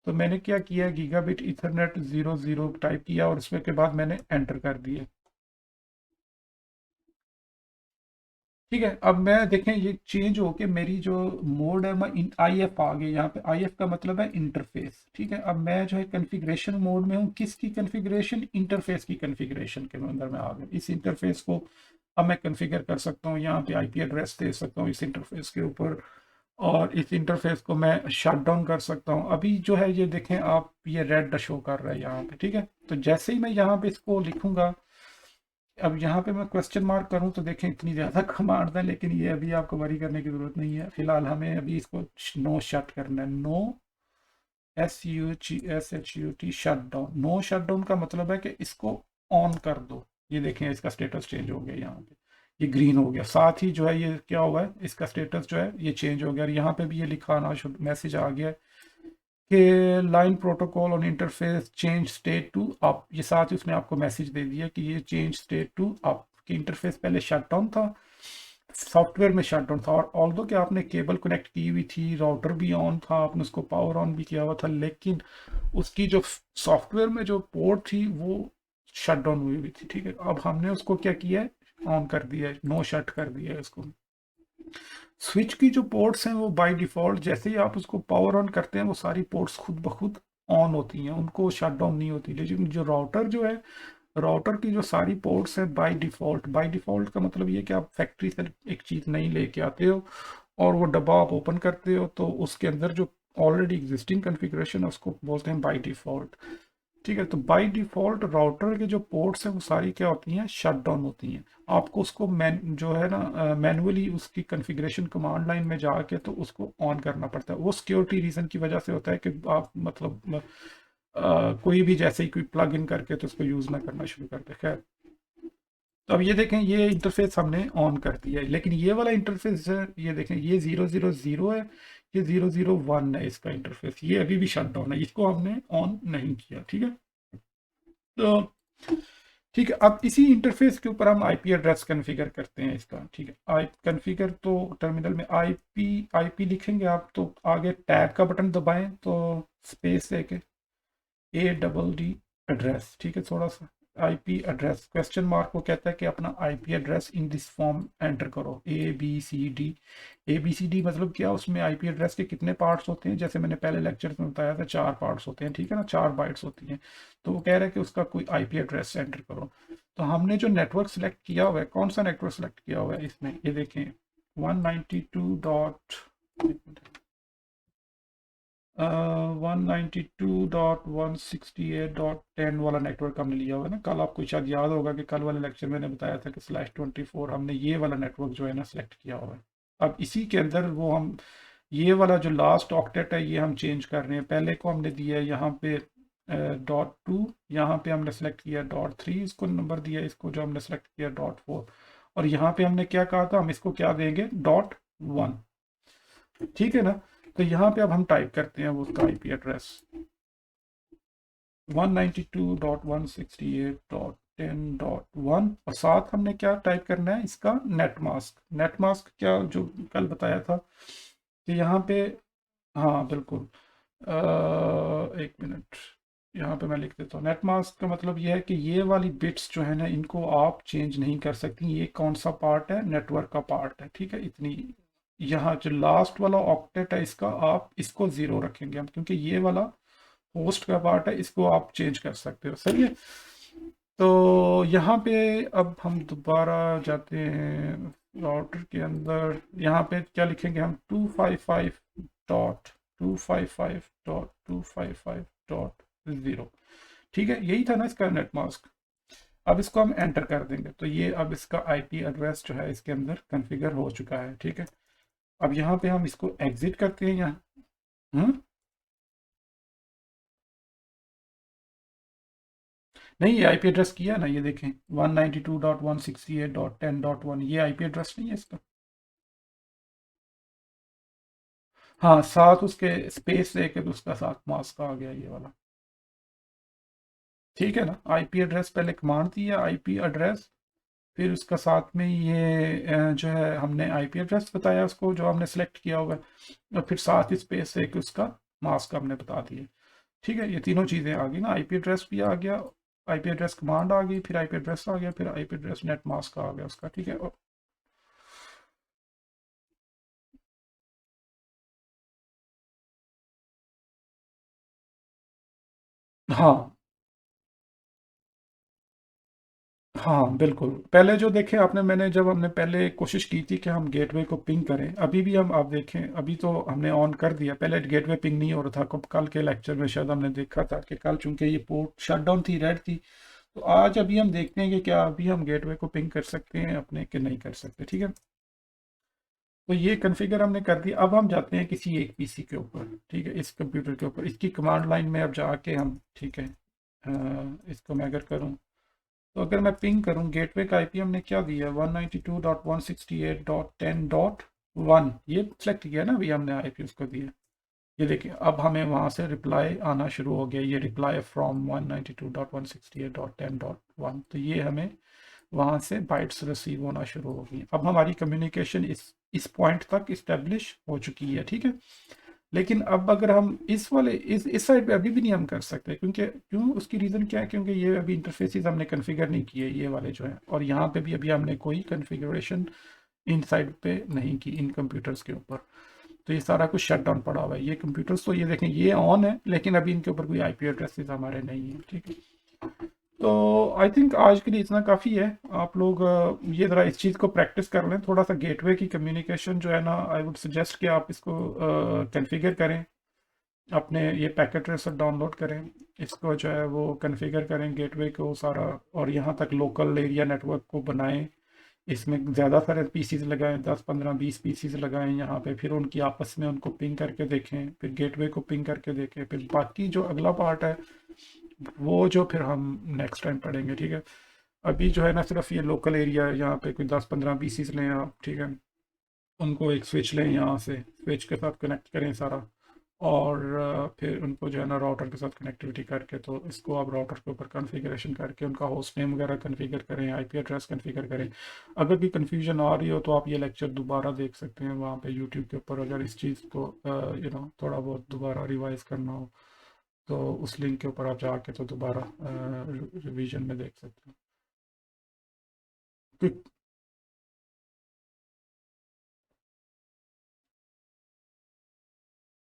तो मैंने क्या किया, गीगाबिट ईथरनेट 0/0 टाइप किया और इसमें के बाद मैंने एंटर कर दिया। ठीक है, अब मैं देखें ये चेंज हो के मेरी जो मोड है मैं आई एफ आ गई यहाँ पे। आई एफ का मतलब है इंटरफेस। ठीक है, अब मैं जो है कॉन्फ़िगरेशन मोड में हूँ, किसकी कॉन्फ़िगरेशन, इंटरफेस की कॉन्फ़िगरेशन के अंदर में आ गया। इस इंटरफेस को अब मैं कॉन्फ़िगर कर सकता हूँ, यहाँ पे आईपी एड्रेस दे सकता हूँ इस इंटरफेस के ऊपर, और इस इंटरफेस को मैं शट डाउन कर सकता हूँ। अभी जो है ये देखें आप, ये रेड शो कर रहा है यहाँ पे। ठीक है, तो जैसे ही मैं यहाँ पे इसको लिखूंगा, अब यहाँ पे मैं क्वेश्चन मार्क करूँ तो देखें इतनी ज़्यादा कमांड है, लेकिन ये अभी आपको वरी करने की ज़रूरत नहीं है। फिलहाल हमें अभी इसको नो शट करना है, no SHUT shut down. No shut down का मतलब है कि इसको ऑन कर दो। ये देखें इसका स्टेटस चेंज हो गया, यहाँ पे ये ग्रीन हो गया, साथ ही जो है ये क्या हुआ है, इसका स्टेटस जो है ये चेंज हो गया। और यहाँ पे भी ये लिखा आना मैसेज आ गया है कि line protocol on interface change state to up. ये साथ ही उसने आपको मैसेज दे दिया कि ये चेंज स्टेट टू अप, कि इंटरफेस पहले शट डाउन था, सॉफ्टवेयर में शट डाउन था। और ऑल्दो कि आपने केबल कनेक्ट की हुई थी, राउटर भी ऑन था, आपने उसको पावर ऑन भी किया हुआ था, लेकिन उसकी जो सॉफ्टवेयर में जो पोर्ट थी वो शट डाउन हुई हुई थी। ठीक है, अब हमने उसको क्या किया है, ऑन कर दिया है, नो शट कर दिया है इसको। स्विच की जो पोर्ट्स हैं वो बाय डिफ़ॉल्ट जैसे ही आप उसको पावर ऑन करते हैं वो सारी पोर्ट्स खुद ब खुद ऑन होती हैं, उनको शट डाउन नहीं होती। लेकिन जो राउटर जो है, राउटर की जो सारी पोर्ट्स हैं बाय डिफ़ॉल्ट का मतलब ये कि आप फैक्ट्री से एक चीज़ नहीं लेके आते हो और वो डब्बा आप ओपन करते हो तो उसके अंदर जो ऑलरेडी एग्जिस्टिंग कॉन्फ़िगरेशन है उसको बोलते हैं बाय डिफ़ॉल्ट। ठीक है। तो बाय डिफ़ॉल्ट राउटर के जो पोर्ट्स हैं वो सारी क्या होती हैं, शट डाउन होती हैं। आपको उसको जो है ना मैनुअली उसकी कॉन्फ़िगरेशन कमांड लाइन में जाके तो उसको ऑन करना पड़ता है। वो सिक्योरिटी रीज़न की वजह से होता है कि आप मतलब कोई भी जैसे ही कोई प्लग इन करके तो उसको यूज़ ना करना शुरू कर दे। खैर, तो अब ये देखें, ये इंटरफेस हमने ऑन कर दिया है, लेकिन ये वाला इंटरफेस है, ये देखें, ये 000 है, ये 001 है इसका इंटरफेस, ये अभी भी शट डाउन है, इसको हमने ऑन नहीं किया। ठीक है। तो ठीक है, अब इसी इंटरफेस के ऊपर हम आईपी एड्रेस कॉन्फ़िगर करते हैं इसका। ठीक है, आई कॉन्फ़िगर, तो टर्मिनल में आईपी लिखेंगे आप, तो आगे टैब का बटन दबाएं तो स्पेस लेके ADD एड्रेस, ठीक है, थोड़ा सा आईपी एड्रेस क्वेश्चन मार्क को कहता है कि अपना IP address in this form enter करो, ABCD मतलब क्या, उसमें आईपी एड्रेस के कितने पार्ट्स होते हैं, जैसे मैंने पहले लेक्चर में बताया था 4 पार्ट्स होते हैं, ठीक है ना, 4 बाइट्स होती हैं। तो वो कह रहा है कि उसका कोई आईपी एड्रेस एंटर करो। तो हमने जो नेटवर्क सेलेक्ट किया हुआ है, कौन सा नेटवर्क सेलेक्ट किया हुआ है इसमें, ये देखें 192.168.10 वाला नेटवर्क हमने लिया हुआ है ना। कल आपको शायद याद होगा कि कल वाले लेक्चर में मैंने बताया था कि /24 हमने ये वाला नेटवर्क जो है ना सेलेक्ट किया हुआ है। अब इसी के अंदर वो हम ये वाला जो लास्ट ऑक्टेट है ये हम चेंज कर रहे हैं। पहले को हमने दिया है यहाँ पे .2, यहाँ पे हमने सेलेक्ट किया .3, इसको नंबर दिया, इसको जो हमने सेलेक्ट किया .4, और यहाँ पे हमने क्या कहा था, हम इसको क्या देंगे, .1। ठीक है ना। तो यहाँ पे अब हम टाइप करते हैं वो उसका आईपी एड्रेस 192.168.10.1, और साथ हमने क्या टाइप करना है, इसका नेट मास्क। नेट मास्क क्या, जो कल बताया था कि यहाँ पे, हाँ बिल्कुल, एक मिनट, यहाँ पे मैं लिख देता हूँ। नेट मास्क का मतलब ये है कि ये वाली बिट्स जो है ना, इनको आप चेंज नहीं कर सकती। ये कौन सा पार्ट है, नेटवर्क का पार्ट है, ठीक है। इतनी, यहाँ जो लास्ट वाला ऑक्टेट है इसका, आप इसको 0 रखेंगे हम, क्योंकि ये वाला होस्ट का पार्ट है, इसको आप चेंज कर सकते हो, सही है। तो यहाँ पे अब हम दोबारा जाते हैं राउटर के अंदर, यहाँ पे क्या लिखेंगे हम, 255.255.255.0, ठीक है, यही था ना इसका नेट मास्क। अब इसको हम एंटर कर देंगे, तो ये अब इसका आईपी एड्रेस जो है इसके अंदर कॉन्फ़िगर हो चुका है, ठीक है। अब यहाँ पे हम इसको एग्जिट करते हैं यहाँ। नहीं, ये आईपी एड्रेस किया है ना, ये देखें 192.168.10.1, ये आईपी एड्रेस नहीं है इसका। हाँ, साथ उसके स्पेस लेके तो उसका साथ मास्क आ गया ये वाला, ठीक है ना। आईपी एड्रेस पहले कमांड थी, आईपी एड्रेस, फिर उसका साथ में ये जो है हमने आईपी एड्रेस बताया उसको, जो हमने सेलेक्ट किया हुआ है, और फिर साथ ही स्पेस से कि उसका मास्क हमने बता दिए, ठीक है। ये तीनों चीज़ें आ गई ना, आईपी एड्रेस भी आ गया, आईपी एड्रेस कमांड आ गई, फिर आईपी एड्रेस आ गया, फिर आईपी एड्रेस नेट मास्क आ गया उसका, ठीक है। हाँ हाँ बिल्कुल, पहले जो देखें आपने, मैंने जब हमने पहले कोशिश की थी कि हम गेटवे को पिंग करें, अभी भी हम, आप देखें अभी तो हमने ऑन कर दिया, पहले गेटवे पिंग नहीं हो रहा था। कल के लेक्चर में शायद हमने देखा था कि कल चूंकि ये पोर्ट शट डाउन थी, रेड थी, तो आज अभी हम देखते हैं कि क्या अभी हम गेटवे को पिंग कर सकते हैं अपने कि नहीं कर सकते, ठीक है। तो ये कॉन्फ़िगर हमने कर दिया। अब हम जाते हैं किसी एक पीसी के ऊपर, ठीक है, इस कंप्यूटर के ऊपर, इसकी कमांड लाइन में अब जाके हम, ठीक है, इसको मैं अगर करूँ, तो अगर मैं पिंग करूं, गेटवे का आईपी हमने क्या दिया, 192.168.10.1, ये सेलेक्ट किया ना अभी हमने आईपी उसको दिया। ये देखिए अब हमें वहां से रिप्लाई आना शुरू हो गया, ये रिप्लाई फ्रॉम 192.168.10.1, तो ये हमें वहां से बाइट्स रिसीव होना शुरू हो गई। अब हमारी कम्युनिकेशन इस पॉइंट तक इस्टेब्लिश हो चुकी है, ठीक है। लेकिन अब अगर हम इस वाले इस साइड पे अभी भी नहीं हम कर सकते, क्योंकि क्यों, उसकी रीज़न क्या है, क्योंकि ये अभी इंटरफेसेस हमने कॉन्फ़िगर नहीं किए ये वाले जो हैं, और यहाँ पे भी अभी हमने कोई कॉन्फ़िगरेशन इन साइड पे नहीं की इन कंप्यूटर्स के ऊपर। तो ये सारा कुछ शट डाउन पड़ा हुआ है, ये कंप्यूटर्स तो ये देखें ये ऑन है, लेकिन अभी इनके ऊपर कोई आईपी एड्रेसेस हमारे नहीं है, ठीक है। तो आई थिंक आज के लिए इतना काफ़ी है। आप लोग ये ज़रा इस चीज़ को प्रैक्टिस कर लें थोड़ा सा, गेटवे की कम्युनिकेशन जो है ना, आई वुड सजेस्ट कि आप इसको कॉन्फ़िगर करें, अपने ये पैकेट ट्रेसर डाउनलोड करें, इसको जो है वो कॉन्फ़िगर करें गेटवे को सारा, और यहाँ तक लोकल एरिया नेटवर्क को बनाएं। इसमें ज़्यादा सारे पीसीज लगाएं, 10 15 20 पीसीज लगाएं यहाँ पे, फिर उनकी आपस में उनको पिंग करके देखें, फिर गेटवे को पिंग करके देखें, फिर बाकी जो अगला पार्ट है वो जो फिर हम नेक्स्ट टाइम पढ़ेंगे, ठीक है। अभी जो है ना सिर्फ ये लोकल एरिया, यहाँ पे कोई 10 15 पीसीज लें आप, ठीक है। उनको एक स्विच लें, यहाँ से स्विच के साथ कनेक्ट करें सारा, और फिर उनको जो है ना राउटर के साथ कनेक्टिविटी करके, तो इसको आप राउटर के ऊपर कॉन्फ़िगरेशन करके उनका होस्ट नेम वगैरह कॉन्फ़िगर करें, आईपी एड्रेस कॉन्फ़िगर करें। अगर भी कन्फ्यूजन आ रही हो तो आप ये लेक्चर दोबारा देख सकते हैं वहाँ पे यूट्यूब के ऊपर, अगर इस चीज़ को थोड़ा बहुत दोबारा रिवाइज करना हो तो उस लिंक के ऊपर आप जाके तो दोबारा रिवीजन में देख सकते हैं। क्विक।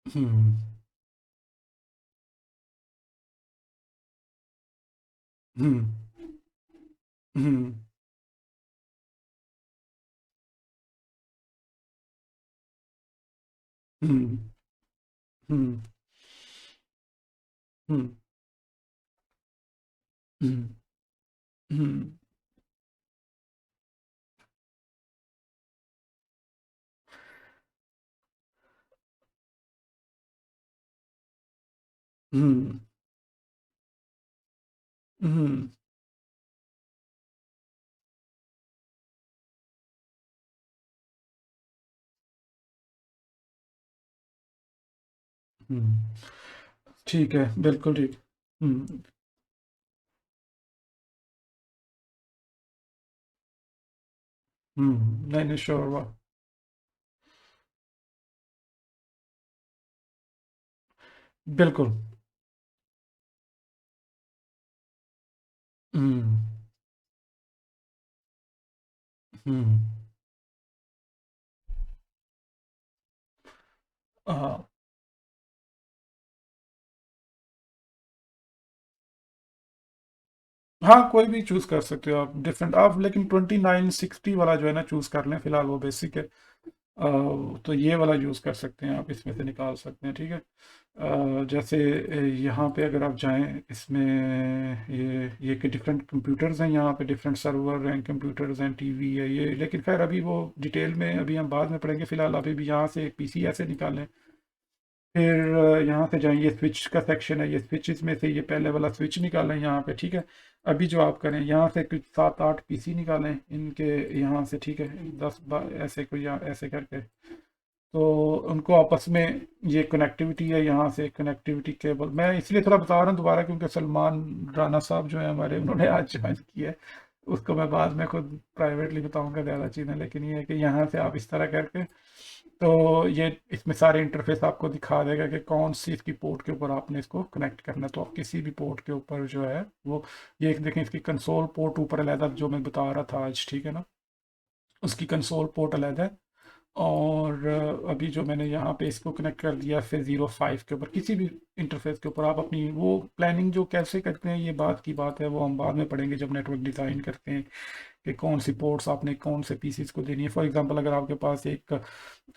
हम्म। हम्म। हम्म। हम्म। हम्म। हम्म। हम्म। हम्म। हम्म। हम्म। हम्म। ठीक है, बिल्कुल ठीक। हम्म। नहीं नहीं, श्योर हुआ। बिल्कुल। हम्म। हम्म। हाँ। हाँ, कोई भी चूज कर सकते हो आप डिफरेंट आप, लेकिन 2960 वाला जो है ना चूज कर लें फिलहाल, वो बेसिक है। तो ये वाला यूज़ कर सकते हैं आप, इसमें से निकाल सकते हैं, ठीक है। जैसे यहाँ पे अगर आप जाएं इसमें, ये कि डिफरेंट कंप्यूटर्स हैं, यहाँ पे डिफरेंट सर्वर हैं, कंप्यूटर्स हैं, टीवी है ये, लेकिन खैर अभी वो डिटेल में अभी हम बाद में पढ़ेंगे, फिलहाल अभी भी यहाँ से एक पीसी ऐसे निकालें। फिर यहाँ से जाएं, ये स्विच का सेक्शन है, ये स्विचेस में से ये पहले वाला स्विच निकालें यहाँ पे, ठीक है। अभी जो आप करें यहाँ से कुछ 7 8 पीसी निकालें इनके यहाँ से, ठीक है, 10 ऐसे कोई ऐसे करके, तो उनको आपस में ये कनेक्टिविटी है, यहाँ से कनेक्टिविटी केबल, मैं इसलिए थोड़ा बता रहा हूँ दोबारा क्योंकि सलमान राना साहब जो है हमारे, उन्होंने आज ज्वाइन किया है। उसको मैं बाद में खुद प्राइवेटली बताऊंगा ज़्यादा चीज़ें, लेकिन ये है कि यहाँ से आप इस तरह करके, तो ये इसमें सारे इंटरफेस आपको दिखा देगा कि कौन सी इसकी पोर्ट के ऊपर आपने इसको कनेक्ट करना है, तो आप किसी भी पोर्ट के ऊपर जो है वो, ये देखें इसकी कंसोल पोर्ट ऊपर अलहदा जो मैं बता रहा था आज, ठीक है ना, उसकी कंसोल पोर्ट अलहदा है। और अभी जो मैंने यहाँ पे इसको कनेक्ट कर दिया फिर 05 के ऊपर, किसी भी इंटरफेस के ऊपर आप अपनी वो प्लानिंग जो कैसे करते हैं, ये बात की बात है, वो हम बाद में पढ़ेंगे जब नेटवर्क डिज़ाइन करते हैं कि कौन सी पोर्ट्स आपने कौन से पीसीस को देनी है। फॉर एग्जांपल अगर आपके पास एक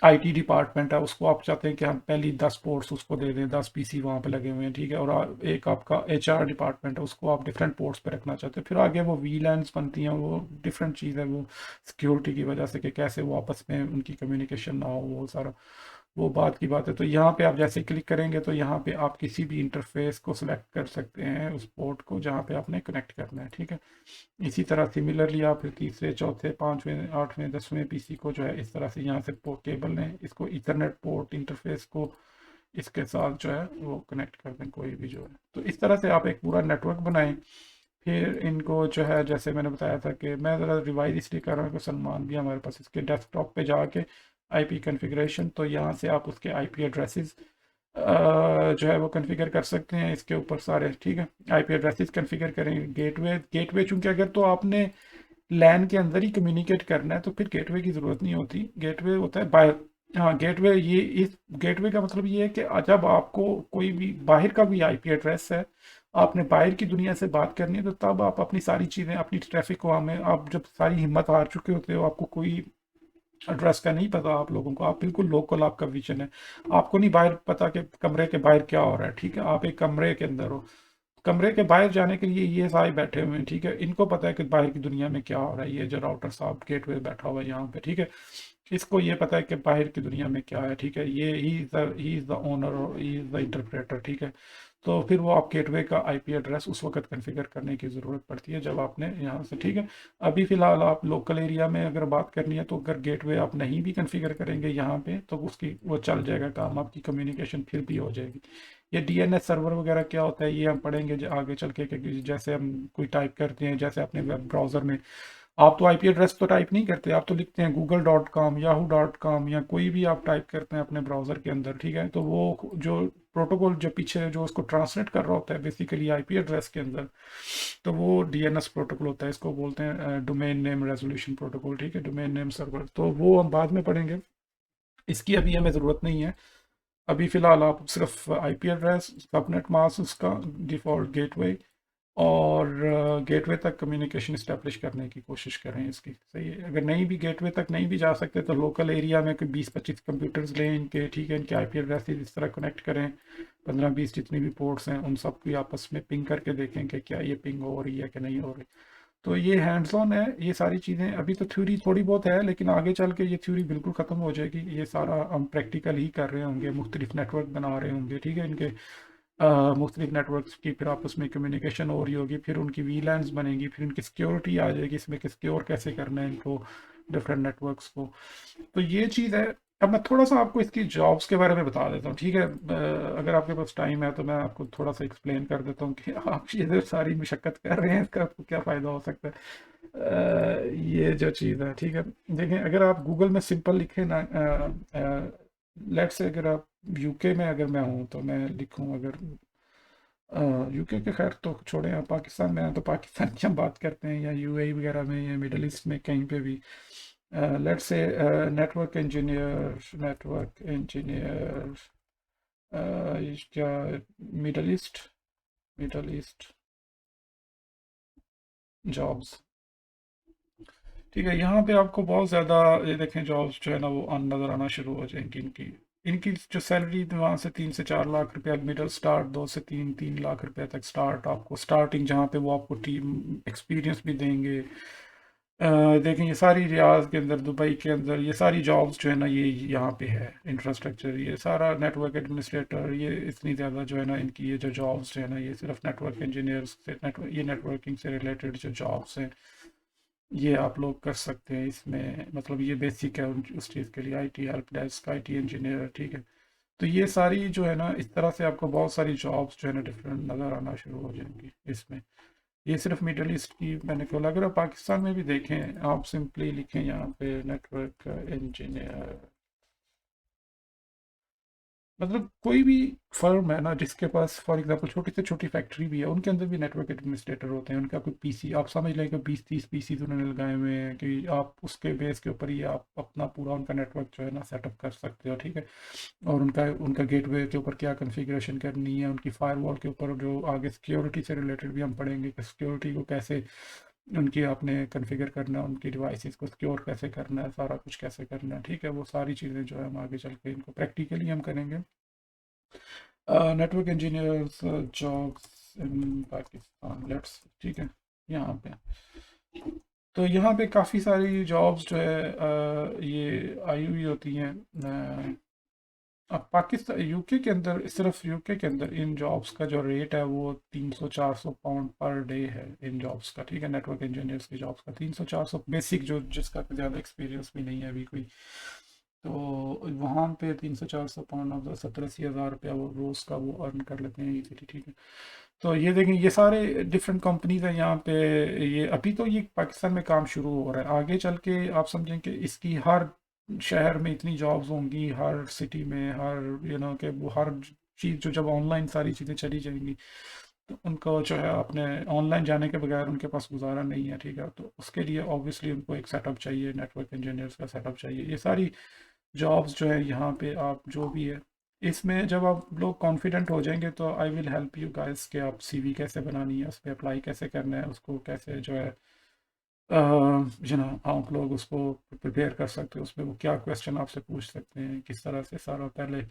आईटी डिपार्टमेंट है, उसको आप चाहते हैं कि हम पहली 10 पोर्ट्स उसको दे दें, 10 पीसी वहाँ पे लगे हुए हैं, ठीक है, और एक आपका एचआर डिपार्टमेंट है, उसको आप डिफरेंट पोर्ट्स पे रखना चाहते हैं, फिर आगे वो वीलैन्स बनती हैं, वो डिफरेंट चीज़ है, वो सिक्योरिटी की वजह से कि कैसे वो आपस में उनकी कम्युनिकेशन ना हो, वो सारा वो बात की बात है। तो यहाँ पे आप जैसे क्लिक करेंगे तो यहाँ पे आप किसी भी इंटरफेस को सिलेक्ट कर सकते हैं, उस पोर्ट को जहाँ पे आपने कनेक्ट करना है, ठीक है। इसी तरह सिमिलरली आप फिर तीसरे चौथे पाँचवें आठवें 10वें पीसी को जो है इस तरह से यहाँ से पोर्ट केबल लें, इसको इथरनेट पोर्ट इंटरफेस को इसके साथ जो है वो कनेक्ट कर दें, कोई भी जो है, तो इस तरह से आप एक पूरा नेटवर्क बनाएं। फिर इनको जो है जैसे मैंने बताया था कि मैं ज़रा रिवाइज इसलिए कर रहा हूँ कि सलमान भी हमारे पास, इसके डेस्कटॉप पे जाके आईपी कॉन्फ़िगरेशन, तो यहाँ से आप उसके आईपी एड्रेसेस जो है वो कॉन्फ़िगर कर सकते हैं इसके ऊपर सारे, ठीक है। आईपी एड्रेसेस कॉन्फ़िगर करें, गेटवे गेटवे चूंकि अगर तो आपने लैन के अंदर ही कम्युनिकेट करना है तो फिर गेटवे की ज़रूरत नहीं होती, गेटवे होता है बाहर। हाँ, गेटवे ये इस गेटवे का मतलब ये है कि जब आपको कोई भी बाहर का भी आईपी एड्रेस है, आपने बाहर की दुनिया से बात करनी है, तो तब आप अपनी सारी चीज़ें अपनी ट्रैफिक को, हमें आप जब सारी हिम्मत हार चुके होते हो, आपको कोई एड्रेस का नहीं पता आप लोगों को, आप बिल्कुल लोकल, आपका विजन है, आपको नहीं बाहर पता कि कमरे के बाहर क्या हो रहा है, ठीक है, आप एक कमरे के अंदर हो, कमरे के बाहर जाने के लिए ये सारे बैठे हुए हैं, ठीक है, इनको पता है कि बाहर की दुनिया में क्या हो रहा है, ये जो राउटर साहब गेटवे बैठा हुआ है यहाँ पे, ठीक है, इसको ये पता है कि बाहर की दुनिया में क्या है, ठीक है, ये ही इज़ द ओनर और ही इज़ द इंटरप्रेटर, ठीक है। तो फिर वो आप गेटवे का आईपी एड्रेस उस वक्त कॉन्फ़िगर करने की ज़रूरत पड़ती है जब आपने यहाँ से, ठीक है। अभी फ़िलहाल आप लोकल एरिया में अगर बात करनी है तो अगर गेटवे आप नहीं भी कॉन्फ़िगर करेंगे यहाँ पे तो उसकी वो चल जाएगा काम, आपकी कम्युनिकेशन फिर भी हो जाएगी। ये डीएनएस सर्वर वगैरह क्या होता है ये हम पढ़ेंगे आगे चल के, कि जैसे हम कोई टाइप करते हैं, जैसे अपने वेब ब्राउज़र में आप तो आईपी एड्रेस तो टाइप नहीं करते, आप तो लिखते हैं google.com, yahoo.com या कोई भी आप टाइप करते हैं अपने ब्राउज़र के अंदर, ठीक है, तो वो जो प्रोटोकॉल जो पीछे जो उसको ट्रांसलेट कर रहा होता है बेसिकली आईपी एड्रेस के अंदर, तो वो डीएनएस प्रोटोकॉल होता है, इसको बोलते हैं डोमेन नेम रेजोल्यूशन प्रोटोकॉल, ठीक है, डोमेन नेम सर्वर, तो वो हम बाद में पढ़ेंगे, इसकी अभी हमें ज़रूरत नहीं है। अभी फ़िलहाल आप सिर्फ आईपी एड्रेस, सबनेट मास्क, उसका डिफ़ॉल्ट गेटवे और गेटवे तक कम्युनिकेशन इस्टेब्लिश करने की कोशिश करें इसकी, सही है। अगर नहीं भी गेटवे तक नहीं भी जा सकते तो लोकल एरिया में कोई 20-25 कंप्यूटर्स लें इनके, ठीक है, इनके आईपी एड्रेस इस तरह कनेक्ट करें, 15-20 जितनी भी पोर्ट्स हैं उन सब की आपस में पिंग करके देखें कि क्या ये पिंग हो रही है कि नहीं हो रही। तो ये हैंड्स ऑन है, ये सारी चीज़ें, अभी तो थ्योरी थोड़ी बहुत है लेकिन आगे चल के ये थ्योरी बिल्कुल ख़त्म हो जाएगी, ये सारा हम प्रैक्टिकल ही कर रहे होंगे, मुख्तलिफ नेटवर्क बना रहे होंगे, ठीक है, इनके मुख्तलिफ नेटवर्क्स की फिर आपस में कम्युनिकेशन हो रही होगी, फिर उनकी वीलैन्स बनेंगी, फिर उनकी सिक्योरिटी आ जाएगी इसमें कि सिक्योर कैसे करना है इनको डिफरेंट नेटवर्क्स को। तो ये चीज़ है। अब मैं थोड़ा सा आपको इसकी जॉब्स के बारे में बता देता हूँ, ठीक है, अगर आपके पास टाइम है तो मैं आपको थोड़ा सा एक्सप्लेन कर देता हूँ कि आप ये जो सारी मशक्क़त कर रहे हैं इसका आपको क्या फ़ायदा हो सकता है। ये जो चीज़ है, ठीक है, देखें, अगर आप गूगल में सिंपल लिखें ना, लेट से अगर आप यूके में अगर मैं हूँ तो मैं लिखूँ, अगर यूके के खैर तो छोड़ें, आप पाकिस्तान में हैं तो पाकिस्तान की हम बात करते हैं, या यूएई वगैरह में या मिडल ईस्ट में कहीं पे भी, लेट्स से नेटवर्क इंजीनियर क्या, middle east, middle east jobs, ठीक है, यहाँ पे आपको बहुत ज़्यादा ये देखें जॉब्स जो है ना वो नज़र आना शुरू हो जाएंगी, इनकी इनकी जो सैलरी वहाँ से 3 से 4 लाख रुपया मिडल स्टार्ट, 2 से 3 लाख रुपया तक स्टार्ट, आपको स्टार्टिंग जहाँ पे वो आपको टीम एक्सपीरियंस भी देंगे। देखें ये सारी रियाज के अंदर, दुबई के अंदर ये सारी जॉब्स जो है ना ये यहाँ पे है, इंफ्रास्ट्रक्चर, ये सारा नेटवर्क एडमिनिस्ट्रेटर, ये इतनी ज़्यादा जो है ना इनकी ये जो जॉब्स जो है ना ये सिर्फ नेटवर्क इंजीनियर्स से ये नेटवर्किंग से रिलेटेड जो जॉब्स हैं ये आप लोग कर सकते हैं इसमें, मतलब ये बेसिक है उस चीज़ के लिए, IT help desk, IT engineer, ठीक है। तो ये सारी जो है ना इस तरह से आपको बहुत सारी जॉब्स जो है ना डिफरेंट नज़र आना शुरू हो जाएंगी इसमें। ये सिर्फ मिडल ईस्ट की मैंने खोला, अगर आप पाकिस्तान में भी देखें, आप सिंपली लिखें यहाँ पे नेटवर्क इंजीनियर, मतलब कोई भी फर्म है ना जिसके पास फॉर एग्जांपल छोटी से छोटी फैक्ट्री भी है, उनके अंदर भी नेटवर्क एडमिनिस्ट्रेटर होते हैं, उनका कोई पीसी आप समझ लें कि 20-30 पीसी उन्होंने लगाए हुए हैं कि आप उसके बेस के ऊपर ही आप अपना पूरा उनका नेटवर्क जो है ना सेटअप कर सकते हो, ठीक है। और उनका उनका गेटवे के ऊपर क्या कॉन्फ़िगरेशन करनी है, उनकी फायरवॉल के ऊपर जो आगे सिक्योरिटी से रिलेटेड भी हम पढ़ेंगे कि सिक्योरिटी को कैसे उनकी आपने कॉन्फ़िगर करना है, उनकी डिवाइसेस को सिक्योर कैसे करना है, सारा कुछ कैसे करना है, ठीक है, वो सारी चीज़ें जो है हम आगे चल के इनको प्रैक्टिकली हम करेंगे। Network engineers jobs in Pakistan, let's, ठीक है, यहाँ पे, तो यहाँ पे काफ़ी सारी जॉब्स जो है ये आई हुई होती हैं। अब पाकिस्तान यूके के अंदर, सिर्फ यूके के अंदर इन जॉब्स का जो रेट है वो 300-400 पाउंड पर डे है इन जॉब्स का, ठीक है, नेटवर्क इंजीनियर्स की जॉब्स का 300-400 बेसिक, जो जिसका कोई ज़्यादा एक्सपीरियंस भी नहीं है अभी कोई, तो वहाँ पे 300-400 पाउंड, मतलब 70-80 हज़ार रुपया वो रोज़ का वो अर्न कर लेते हैं इजीली, ठीक है। तो ये देखें ये सारे डिफरेंट कंपनीज हैं यहाँ पे, ये अभी तो ये पाकिस्तान में काम शुरू हो रहा है, आगे चल के आप समझें कि इसकी हर शहर में इतनी जॉब्स होंगी, हर सिटी में, हर कि वो हर चीज़ जो जब ऑनलाइन सारी चीज़ें चली जाएंगी तो उनको जो है अपने ऑनलाइन जाने के बगैर उनके पास गुजारा नहीं है, ठीक है, तो उसके लिए ऑब्वियसली उनको एक सेटअप चाहिए, नेटवर्क इंजीनियर्स का सेटअप चाहिए। ये सारी जॉब्स जो है यहाँ पे आप जो भी है इसमें जब आप लोग कॉन्फिडेंट हो जाएंगे तो I will help you guys कि आप सीवी कैसे बनानी है, उस पर अप्लाई कैसे करना है, उसको कैसे जो है ना आप लोग उसको प्रिपेयर कर सकते हो, उसमें वो क्या क्वेश्चन आपसे पूछ सकते हैं, किस तरह से सारा पहले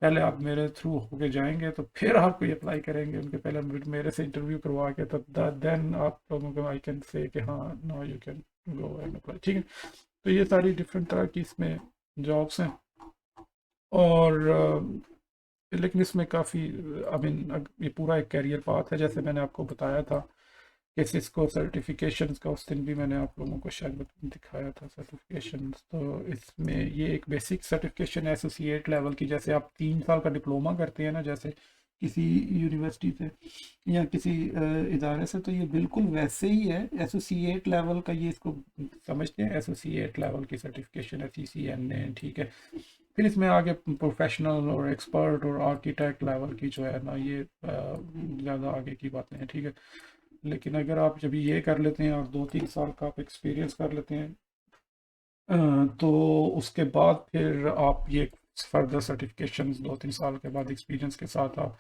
पहले आप मेरे थ्रू होके जाएंगे तो फिर आप कोई अप्लाई करेंगे, उनके पहले मेरे से इंटरव्यू करवा के तब देन आप लोगों को आई कैन से कि हाँ no you can go and apply, ठीक है। तो ये सारी डिफरेंट तरह की इसमें जॉब्स हैं। और लेकिन इसमें काफ़ी आई मीन ये पूरा एक कैरियर पाथ है, जैसे मैंने आपको बताया था कि सिस्को सर्टिफिकेशंस का उस दिन भी मैंने आप लोगों को शायद दिखाया था सर्टिफिकेशंस। तो इसमें ये एक बेसिक सर्टिफिकेशन एसोसिएट लेवल की, जैसे आप 3 साल का डिप्लोमा करते हैं ना जैसे किसी यूनिवर्सिटी से या किसी इदारे से, तो ये बिल्कुल वैसे ही है एसोसिएट लेवल का, ये इसको समझते हैं एसोसिएट लेवल की सर्टिफिकेशन है, CCNA, ठीक है। फिर इसमें आगे प्रोफेशनल और एक्सपर्ट और आर्किटेक्ट लेवल की जो है ना ये ज़्यादा आगे की बातें हैं, ठीक है। लेकिन अगर आप जब ये कर लेते हैं और 2-3 साल का आप एक्सपीरियंस कर लेते हैं तो उसके बाद फिर आप ये फर्दर सर्टिफिकेशन 2-3 साल के बाद एक्सपीरियंस के साथ आप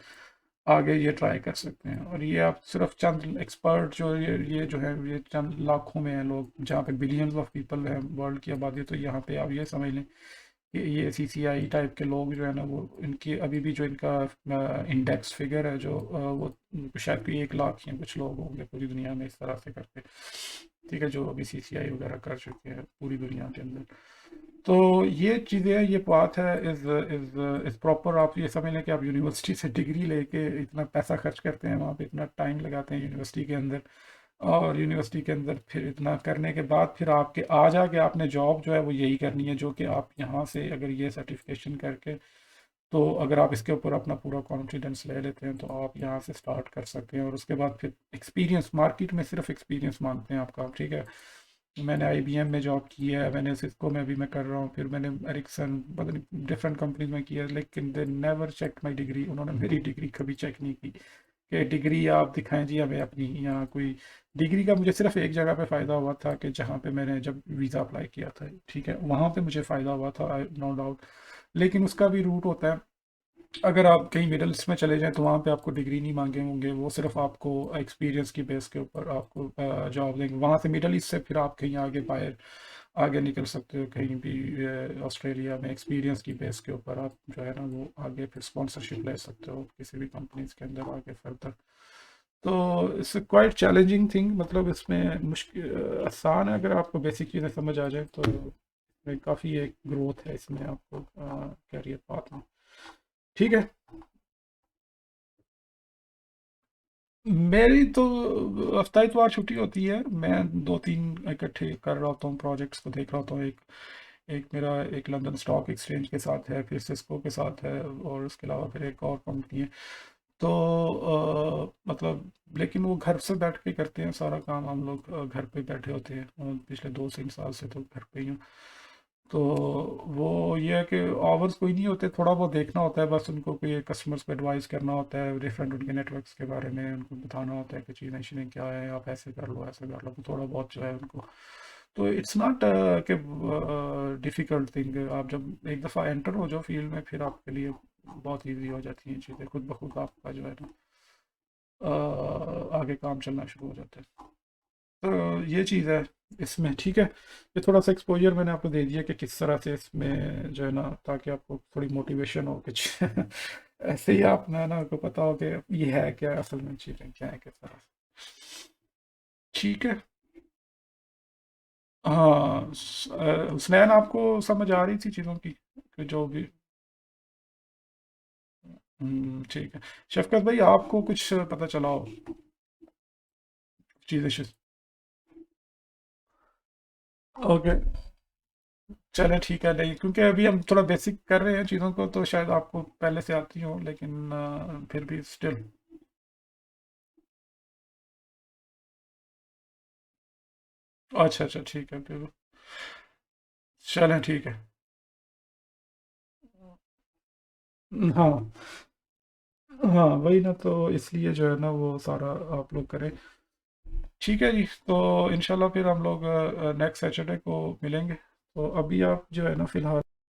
आगे ये ट्राई कर सकते हैं। और ये आप सिर्फ चंद एक्सपर्ट जो ये जो है ये चंद लाखों में हैं लोग, जहाँ पे बिलियंस ऑफ पीपल हैं वर्ल्ड की आबादी, तो यहाँ पे आप ये समझ लें ये CCI टाइप के लोग जो है ना वो इनकी अभी भी जो इनका इंडेक्स फिगर है जो वो शायद कोई 1 लाख या कुछ लोग होंगे पूरी दुनिया में इस तरह से करके, ठीक है, जो अभी CCI वगैरह कर चुके हैं पूरी दुनिया के अंदर। तो ये चीज़ें, ये बात है इज़ प्रॉपर। आप ये समझ लें कि आप यूनिवर्सिटी से डिग्री लेके इतना पैसा खर्च करते हैं, वहाँ पे इतना टाइम लगाते हैं यूनिवर्सिटी के अंदर, और यूनिवर्सिटी के अंदर फिर इतना करने के बाद फिर आपके आ जाके आपने जॉब जो है वो यही करनी है जो कि आप यहाँ से अगर ये सर्टिफिकेशन करके, तो अगर आप इसके ऊपर अपना पूरा कॉन्फिडेंस ले लेते हैं तो आप यहाँ से स्टार्ट कर सकते हैं। और उसके बाद फिर एक्सपीरियंस, मार्केट में सिर्फ एक्सपीरियंस मांगते हैं आपका, ठीक है। मैंने IBM में जॉब की है, मैंने सिस्को में भी मैं कर रहा हूँ, फिर मैंने एरिक्सन पता नहीं डिफरेंट कंपनीज में किया, लेकिन they never check my degree, उन्होंने मेरी डिग्री कभी चेक नहीं की कि डिग्री आप दिखाएं जी हमें अपनी, यहाँ कोई डिग्री का मुझे सिर्फ एक जगह पे फ़ायदा हुआ था कि जहाँ पे मैंने जब वीज़ा अप्लाई किया था, ठीक है, वहाँ पे मुझे फ़ायदा हुआ था, नो डाउट। लेकिन उसका भी रूट होता है, अगर आप कहीं मिडल ईस्ट में चले जाएं तो वहाँ पे आपको डिग्री नहीं मांगे होंगे, वो सिर्फ आपको एक्सपीरियंस की बेस के ऊपर आपको जॉब देंगे। वहाँ से मिडल ईस्ट से फिर आप कहीं आगे बाहर आगे निकल सकते हो, कहीं भी ऑस्ट्रेलिया में एक्सपीरियंस की बेस के ऊपर आप जो है ना वो आगे फिर स्पॉन्सरशिप ले सकते हो किसी भी कंपनीज के अंदर आगे फर्दर। तो इट्स क्वाइट चैलेंजिंग थिंग, मतलब इसमें मुश्किल आसान है अगर आपको बेसिक चीज़ें समझ आ जाए तो इसमें काफ़ी एक ग्रोथ है इसमें आपको कैरियर पाथ में, ठीक है। मेरी तो हफ्ता इतवार छुट्टी होती है, मैं 2-3 इकट्ठे कर रहा होता हूँ, प्रोजेक्ट्स को देख रहा होता हूँ। एक एक मेरा एक लंदन स्टॉक एक्सचेंज के साथ है, फिर सिस्को के साथ है, और उसके अलावा फिर एक और कंपनी है। तो मतलब लेकिन वो घर से बैठ के करते हैं सारा काम, हम लोग घर पे बैठे होते हैं, पिछले 2-3 साल से तो घर पे ही हूँ। तो वो ये है कि आवर्स कोई नहीं होते, थोड़ा बहुत देखना होता है बस, उनको कोई कस्टमर्स को एडवाइस करना होता है डिफरेंट उनके नेटवर्क्स के बारे में, उनको बताना होता है कि चीज़ें चीज़ें क्या है, आप ऐसे कर लो ऐसे कर लो, तो थोड़ा बहुत जो है उनको। तो इट्स नॉट कि डिफ़िकल्ट थिंग, आप जब एक दफ़ा एंटर हो जाओ फील्ड में फिर आपके लिए बहुत ईजी हो जाती हैं चीज़ें, खुद ब खुद आपका जो है ना आगे काम चलना शुरू हो जाता है। तो ये चीज़ है इसमें, ठीक है। ये थोड़ा सा एक्सपोजर मैंने आपको दे दिया कि किस तरह से इसमें जो है ना, ताकि आपको थोड़ी मोटिवेशन हो कुछ ऐसे ही आप ना आपको पता हो कि ये है क्या असल में, चीज़ें क्या है किस तरह से, ठीक है। हाँ हुसनैन आपको समझ आ रही थी चीज़ों की कि जो भी, ठीक है। शफकत भाई आपको कुछ पता चला हो चीज़ें? ओके, चले ठीक है, नहीं क्योंकि अभी हम थोड़ा बेसिक कर रहे हैं चीज़ों को, तो शायद आपको पहले से आती हो, लेकिन फिर भी स्टिल। अच्छा अच्छा, ठीक है फिर, चलें ठीक है। हाँ हाँ, वही ना, तो इसलिए जो है ना वो सारा आप लोग करें, ठीक है जी। तो इंशाल्लाह फिर हम लोग नेक्स्ट सैटरडे को मिलेंगे। तो अभी आप जो है ना फ़िलहाल